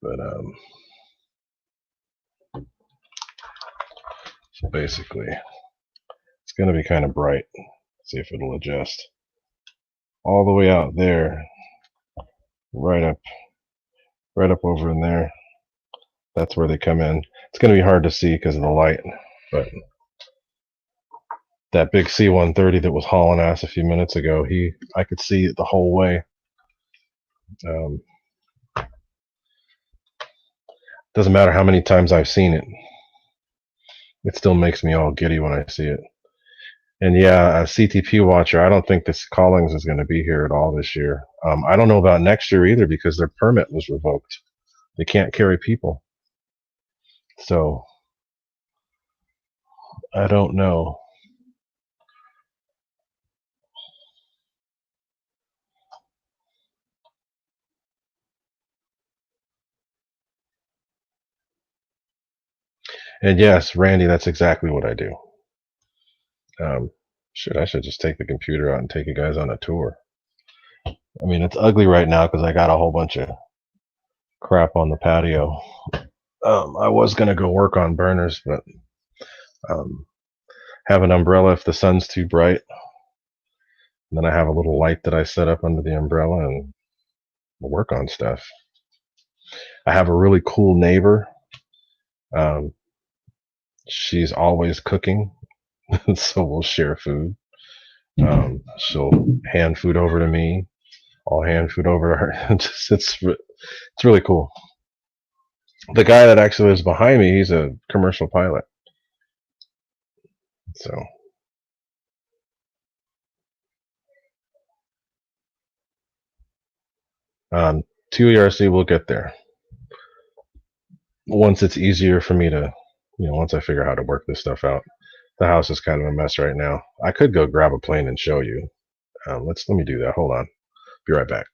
But so basically, it's gonna be kind of bright. Let's see if it'll adjust. All the way out there, right up over in there. That's where they come in. It's gonna be hard to see because of the light, but that big C-130 that was hauling ass a few minutes ago, I could see it the whole way. Doesn't matter how many times I've seen it. It still makes me all giddy when I see it. And yeah, a CTP watcher, I don't think this Collings is going to be here at all this year. I don't know about next year either because their permit was revoked. They can't carry people. So I don't know. And yes, Randy, that's exactly what I do. I should just take the computer out and take you guys on a tour. I mean, it's ugly right now because I got a whole bunch of crap on the patio. I was going to go work on burners, but have an umbrella if the sun's too bright. And then I have a little light that I set up under the umbrella and work on stuff. I have a really cool neighbor. She's always cooking, so we'll share food. She'll hand food over to me. I'll hand food over to her. It's really cool. The guy that actually lives behind me, he's a commercial pilot. So, 2 ERC, we'll get there. Once it's easier for me to, once I figure out how to work this stuff out. The house is kind of a mess right now. I could go grab a plane and show you. Let me do that. Hold on. Be right back.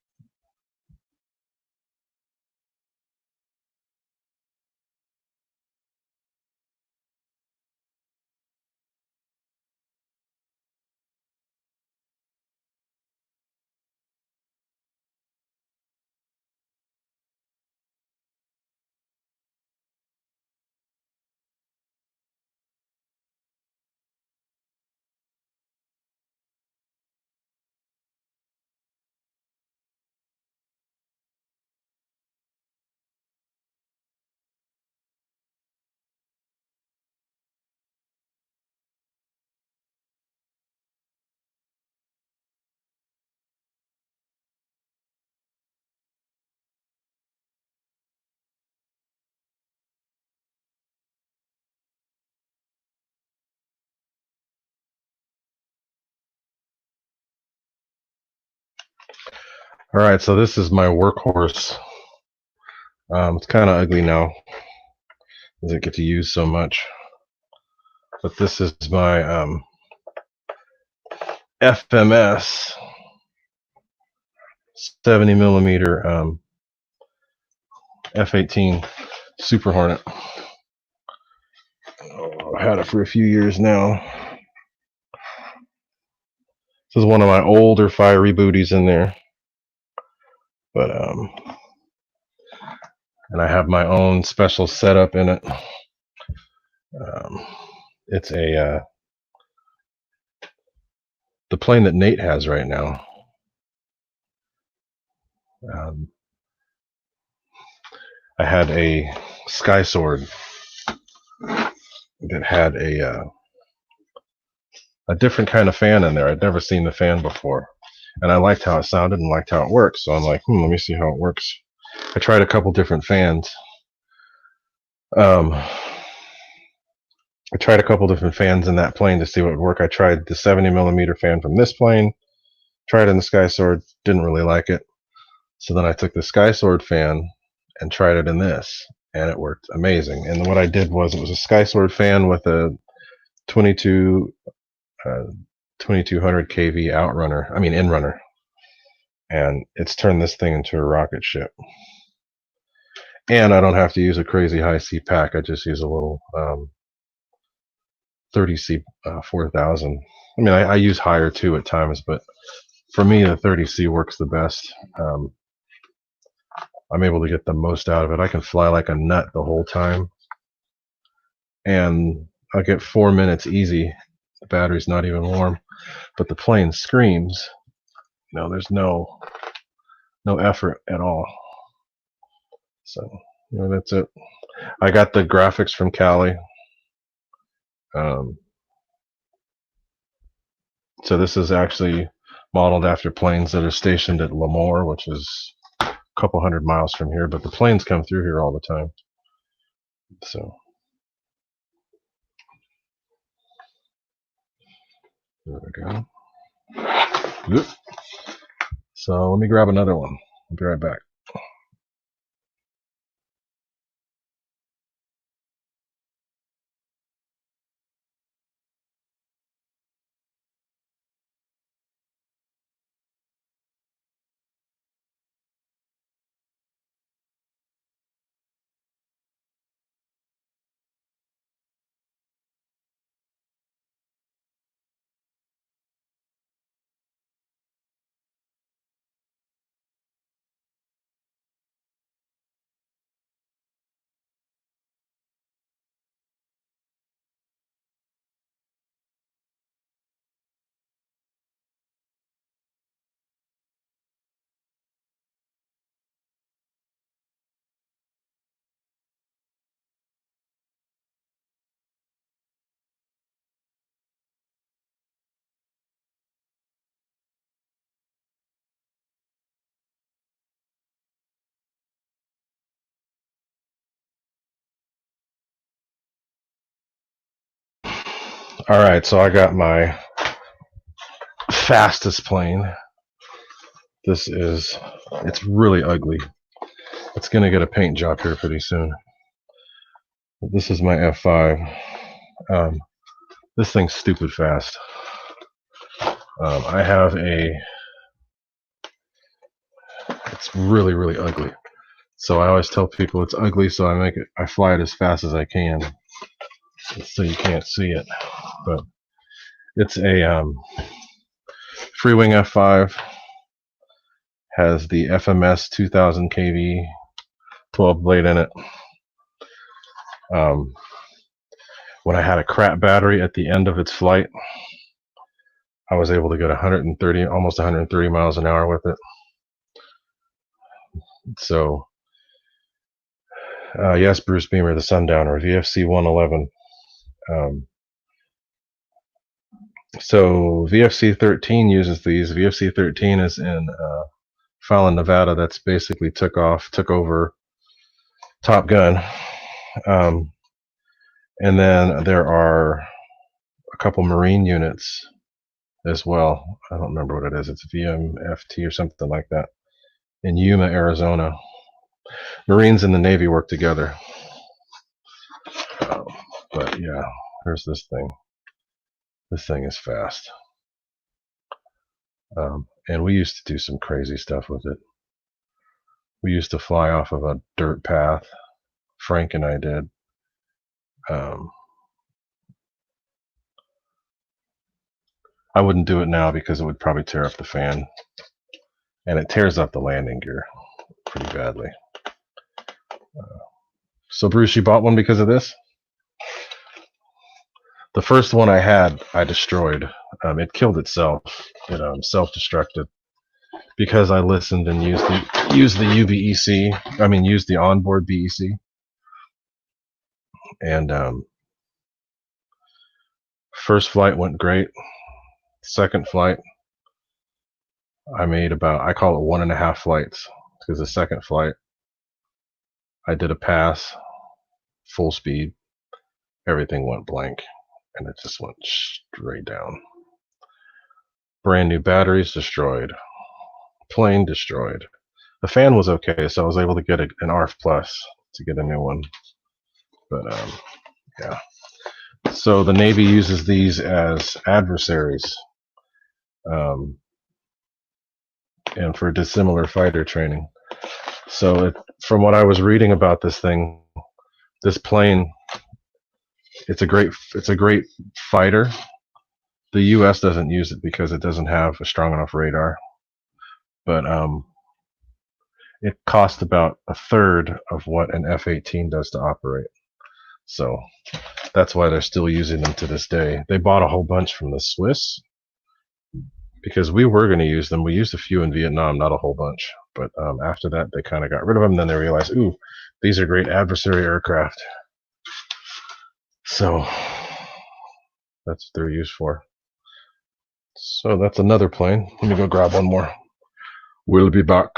All right, so this is my workhorse. It's kind of ugly now. Doesn't get to use so much. But this is my FMS 70 millimeter F-18 Super Hornet. I've had it for a few years now. This is one of my older fiery booties in there. But and I have my own special setup in it. It's the plane that Nate has right now. I had a Sky Sword that had a different kind of fan in there. I'd never seen the fan before, and I liked how it sounded and liked how it worked. So I'm like, let me see how it works. I tried a couple different fans. I tried a couple different fans in that plane to see what would work. I tried the 70 millimeter fan from this plane, tried it in the Sky Sword, didn't really like it. So then I took the Sky Sword fan and tried it in this, and it worked amazing. And what I did was, it was a Sky Sword fan with a 2200 kV inrunner, and it's turned this thing into a rocket ship. And I don't have to use a crazy high C pack. I just use a little 30C 4000. I use higher too at times, but for me the 30C works the best. I'm able to get the most out of it. I can fly like a nut the whole time, and I'll get 4 minutes easy. The battery's not even warm, but the plane screams. There's no effort at all. So that's it. I got the graphics from Cali. So this is actually modeled after planes that are stationed at Lemoore, which is a couple 100 miles from here, but the planes come through here all the time. So there we go. So let me grab another one. I'll be right back. All right, so I got my fastest plane. It's really ugly. It's gonna get a paint job here pretty soon. This is my F5. Um, this thing's stupid fast. I have it's really, really ugly. So I always tell people it's ugly, so I fly it as fast as I can, so you can't see it. But it's a Freewing F5, has the FMS 2000 kV 12 blade in it. When I had a crap battery at the end of its flight, I was able to get 130, almost 130 miles an hour with it. So, yes, Bruce Beamer, the Sundowner, VFC 111. So VFC 13 uses these. VFC 13 is in Fallon, Nevada. That's basically took over Top Gun. And then there are a couple Marine units as well. I don't remember what it is. It's VMFT or something like that in Yuma, Arizona. Marines and the Navy work together. But yeah, here's this thing. This thing is fast. And we used to do some crazy stuff with it. We used to fly off of a dirt path. Frank and I did. I wouldn't do it now because it would probably tear up the fan. And it tears up the landing gear pretty badly. So Bruce, you bought one because of this? The first one I had, I destroyed. It killed itself. It self-destructed because I listened and used the UBEC. I mean, used the onboard BEC. And first flight went great. Second flight, I made I call it 1.5 flights, because the second flight, I did a pass, full speed, everything went blank, and it just went straight down. Brand new batteries destroyed, plane destroyed. The fan was okay, so I was able to get an ARF Plus to get a new one. But yeah. So the Navy uses these as adversaries, and for dissimilar fighter training. So from what I was reading about this thing, this plane, it's a great fighter. The U.S. doesn't use it because it doesn't have a strong enough radar. But it costs about a third of what an F-18 does to operate. So that's why they're still using them to this day. They bought a whole bunch from the Swiss because we were going to use them. We used a few in Vietnam, not a whole bunch. But after that, they kind of got rid of them. Then they realized, ooh, these are great adversary aircraft. So that's what they're used for. So that's another plane. Let me go grab one more. We'll be back.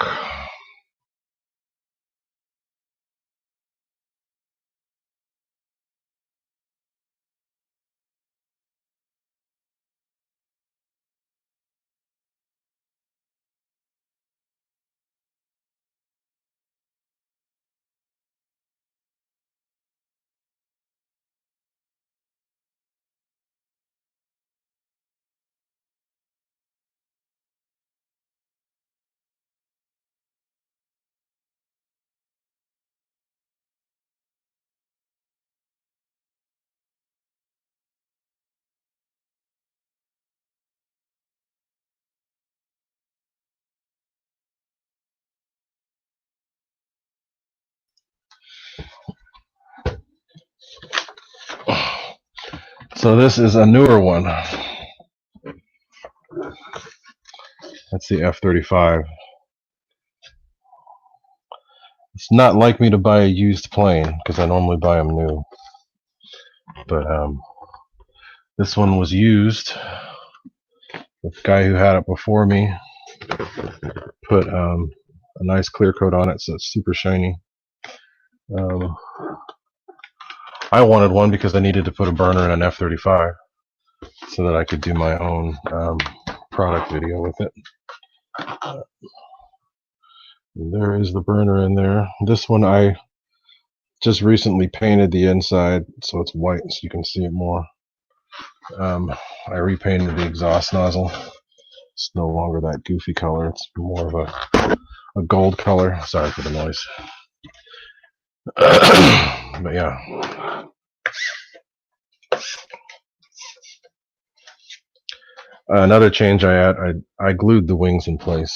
So this is a newer one. That's the F-35. It's not like me to buy a used plane because I normally buy them new. But this one was used. The guy who had it before me put a nice clear coat on it, so it's super shiny. I wanted one because I needed to put a burner in an F-35. so that I could do my own product video with it. There is the burner in there. This one I just recently painted the inside so it's white so you can see it more. I repainted the exhaust nozzle. It's no longer that goofy color. It's more of a gold color. Sorry for the noise. But yeah. Another change I had, I glued the wings in place.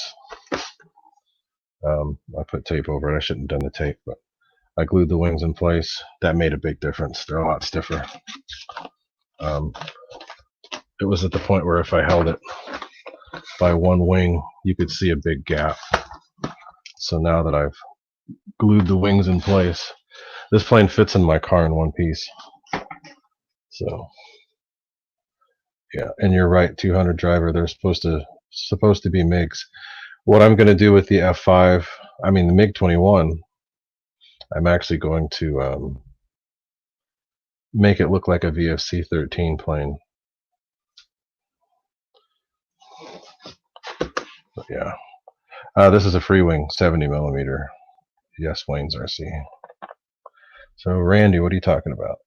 I put tape over it. I shouldn't have done the tape, but I glued the wings in place. That made a big difference. They're a lot stiffer. It was at the point where if I held it by one wing, you could see a big gap. So now that I've glued the wings in place, this plane fits in my car in one piece. So yeah, and you're right, 200 driver, they're supposed to be MiGs. What I'm going to do with the F5, I mean the MiG-21, I'm actually going to make it look like a VFC-13 plane. But yeah, this is a free wing, 70 millimeter. Yes, Wayne's RC. So Randy, what are you talking about?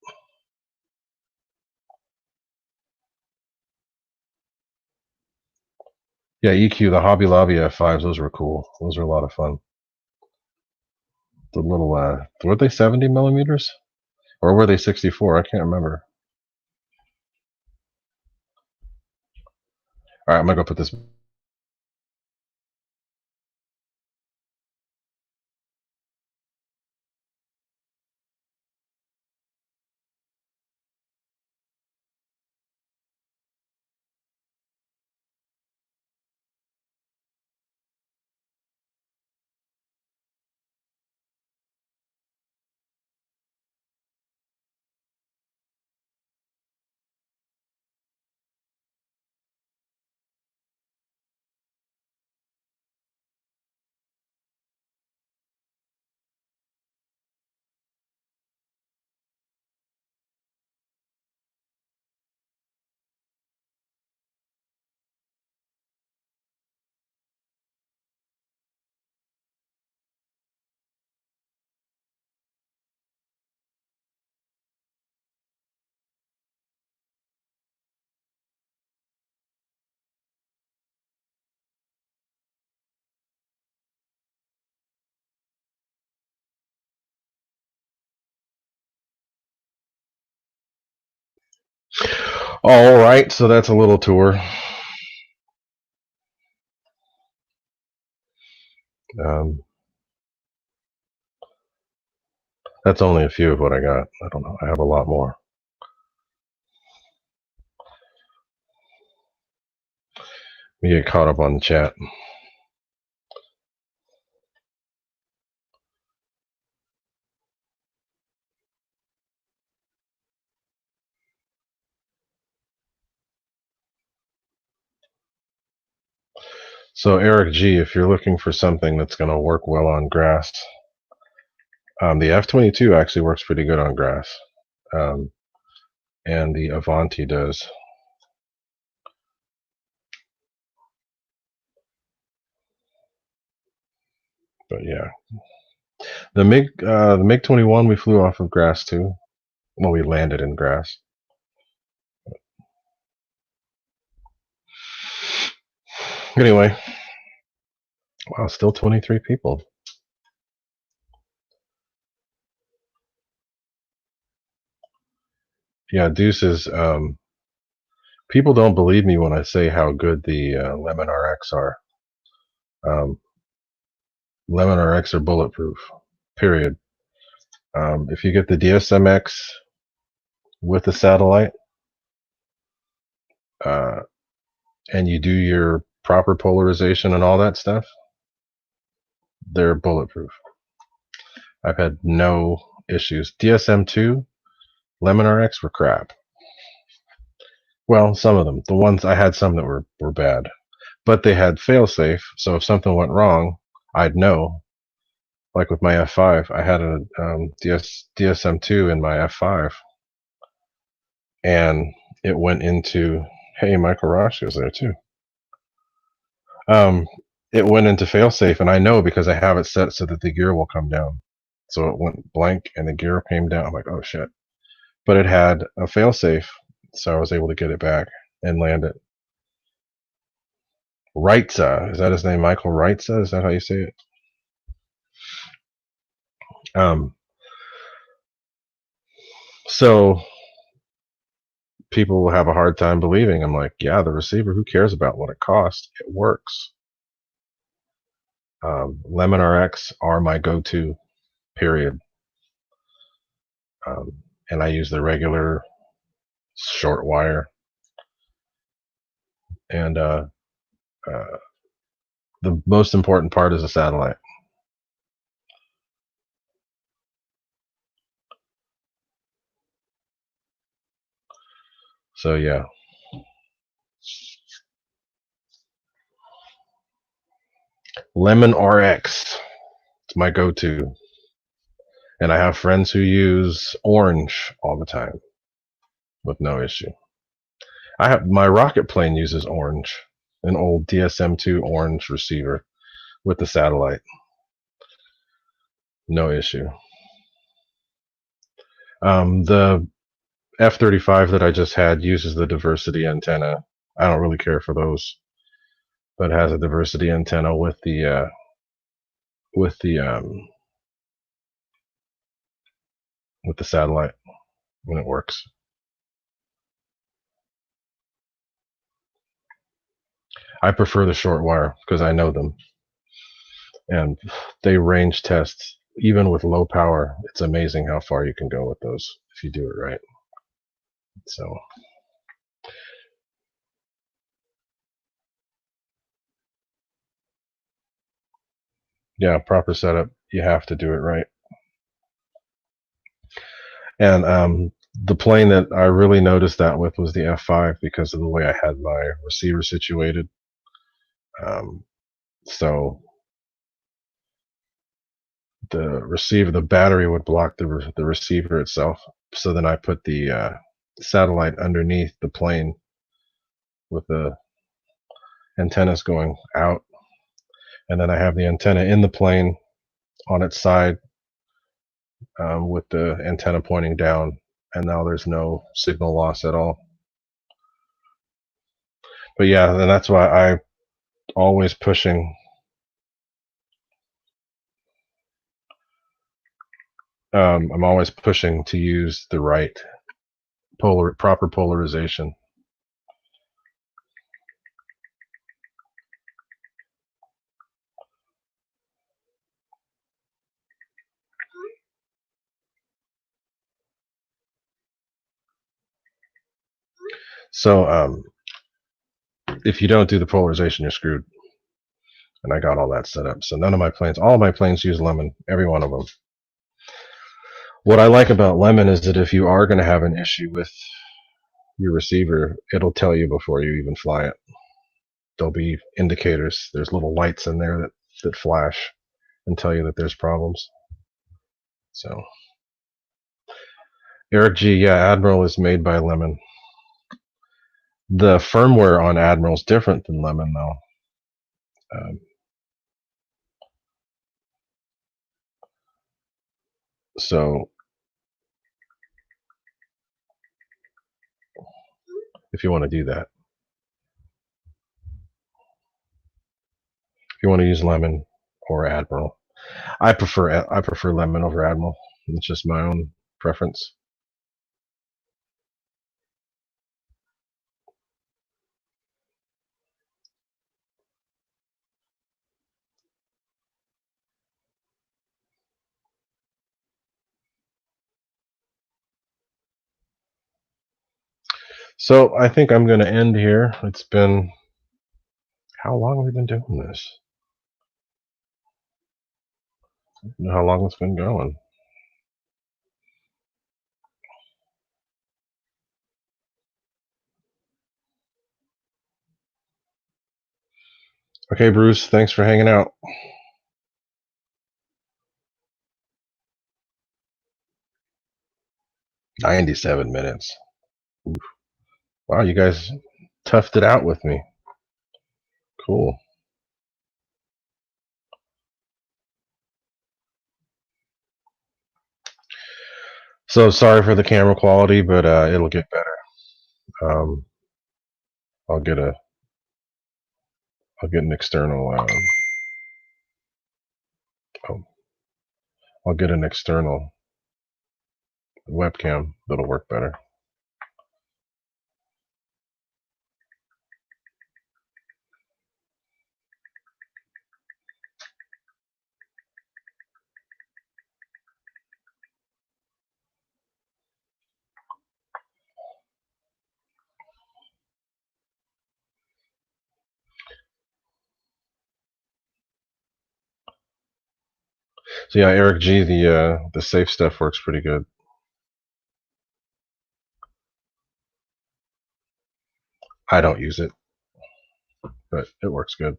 Yeah, EQ, the Hobby Lobby F5s, those were cool. Those were a lot of fun. The little, were they 70 millimeters? Or were they 64? I can't remember. All right, I'm going to go put this. All right, so that's a little tour. That's only a few of what I got. I don't know. I have a lot more. We get caught up on the chat. So Eric G, if you're looking for something that's going to work well on grass, the F-22 actually works pretty good on grass, and the Avanti does. But yeah, the MiG-21 we flew off of grass too. Well, we landed in grass. Anyway, wow, still 23 people. Yeah, Deuces. People don't believe me when I say how good the Lemon RX are. Lemon RX are bulletproof, period. If you get the DSMX with the satellite, and you do your proper polarization and all that stuff, they're bulletproof. I've had no issues. DSM2, Lemon RX were crap. Well, some of them. The ones I had, some that were bad, but they had failsafe. So if something went wrong, I'd know. Like with my F5, I had a DSM2 in my F5, and it went into, hey, Michael Rosh is there too. Um, it went into failsafe, and I know because I have it set so that the gear will come down. So it went blank, and the gear came down. I'm like, oh shit! But it had a failsafe, so I was able to get it back and land it. Reitza, is that his name? Michael Reitza? Is that how you say it? Um, so people will have a hard time believing. I'm like, yeah, the receiver. Who cares about what it costs? It works. Lemon RX are my go-to. Period. And I use the regular short wire, and the most important part is the satellite. So yeah, Lemon RX. It's my go-to, and I have friends who use orange all the time with no issue. I have my rocket plane uses orange, an old DSM-2 orange receiver with the satellite. No issue. The F-35 that I just had uses the diversity antenna. I don't really care for those, but it has a diversity antenna with the with the um, with the satellite, and it works. I prefer the short wire because I know them, and they range test even with low power. It's amazing how far you can go with those if you do it right. So yeah, proper setup. You have to do it right. And the plane that I really noticed that with was the F5 because of the way I had my receiver situated. Um, so the battery would block the receiver itself. So then I put the satellite underneath the plane with the antennas going out, and then I have the antenna in the plane on its side with the antenna pointing down, and now there's no signal loss at all. But yeah, and that's why I always pushing. I'm always pushing to use the right proper polarization. So if you don't do the polarization, you're screwed. And I got all that set up. So none of my planes, all of my planes use lemon, every one of them. What I like about lemon is that if you are going to have an issue with your receiver, it'll tell you before you even fly it. There'll be indicators. There's little lights in there that flash and tell you that there's problems. So Eric G, yeah, Admiral is made by Lemon. The firmware on Admiral is different than Lemon, though. So if you want to do that, if you want to use Lemon or Admiral, I prefer Lemon over Admiral. It's just my own preference. So I think I'm going to end here. It's been, how long have we been doing this? I don't know how long it's been going. Okay, Bruce, thanks for hanging out. 97 minutes. Oof. Wow, you guys toughed it out with me. Cool. So sorry for the camera quality, but it'll get better. I'll get an external. I'll get an external webcam that'll work better. So yeah, Eric G, the safe stuff works pretty good. I don't use it, but it works good.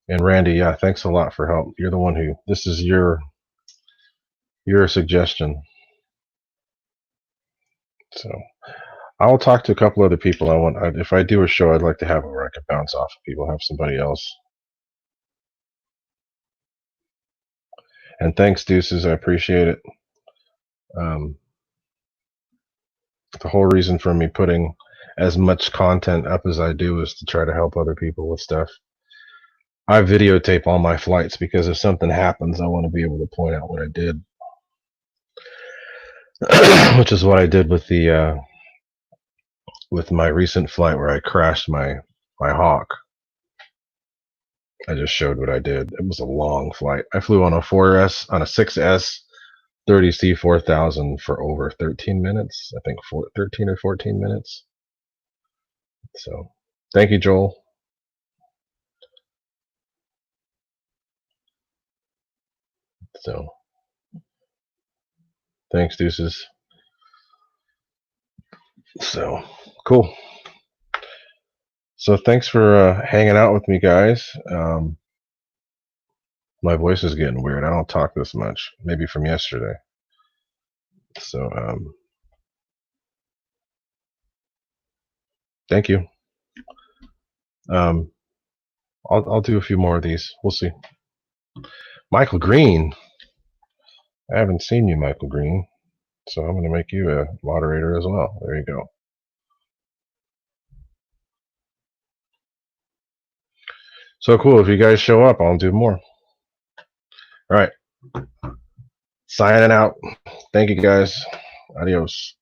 And Randy, yeah, thanks a lot for help. You're the one who, this is your suggestion. So I'll talk to a couple other people. If I do a show, I'd like to have it where I can bounce off of people, have somebody else. And thanks, Deuces. I appreciate it. The whole reason for me putting as much content up as I do is to try to help other people with stuff. I videotape all my flights because if something happens, I want to be able to point out what I did, which is what I did with the with my recent flight where I crashed my Hawk. I just showed what I did. It was a long flight. I flew on a 6S 30C 4000 for over 13 minutes. I think 13 or 14 minutes. So, thank you, Joel. So, thanks, Deuces. So, cool. So, thanks for hanging out with me, guys. My voice is getting weird. I don't talk this much, maybe from yesterday. So, thank you. I'll do a few more of these. We'll see. Michael Green. I haven't seen you, Michael Green. So I'm going to make you a moderator as well. There you go. So cool. If you guys show up, I'll do more. All right. Signing out. Thank you, guys. Adios.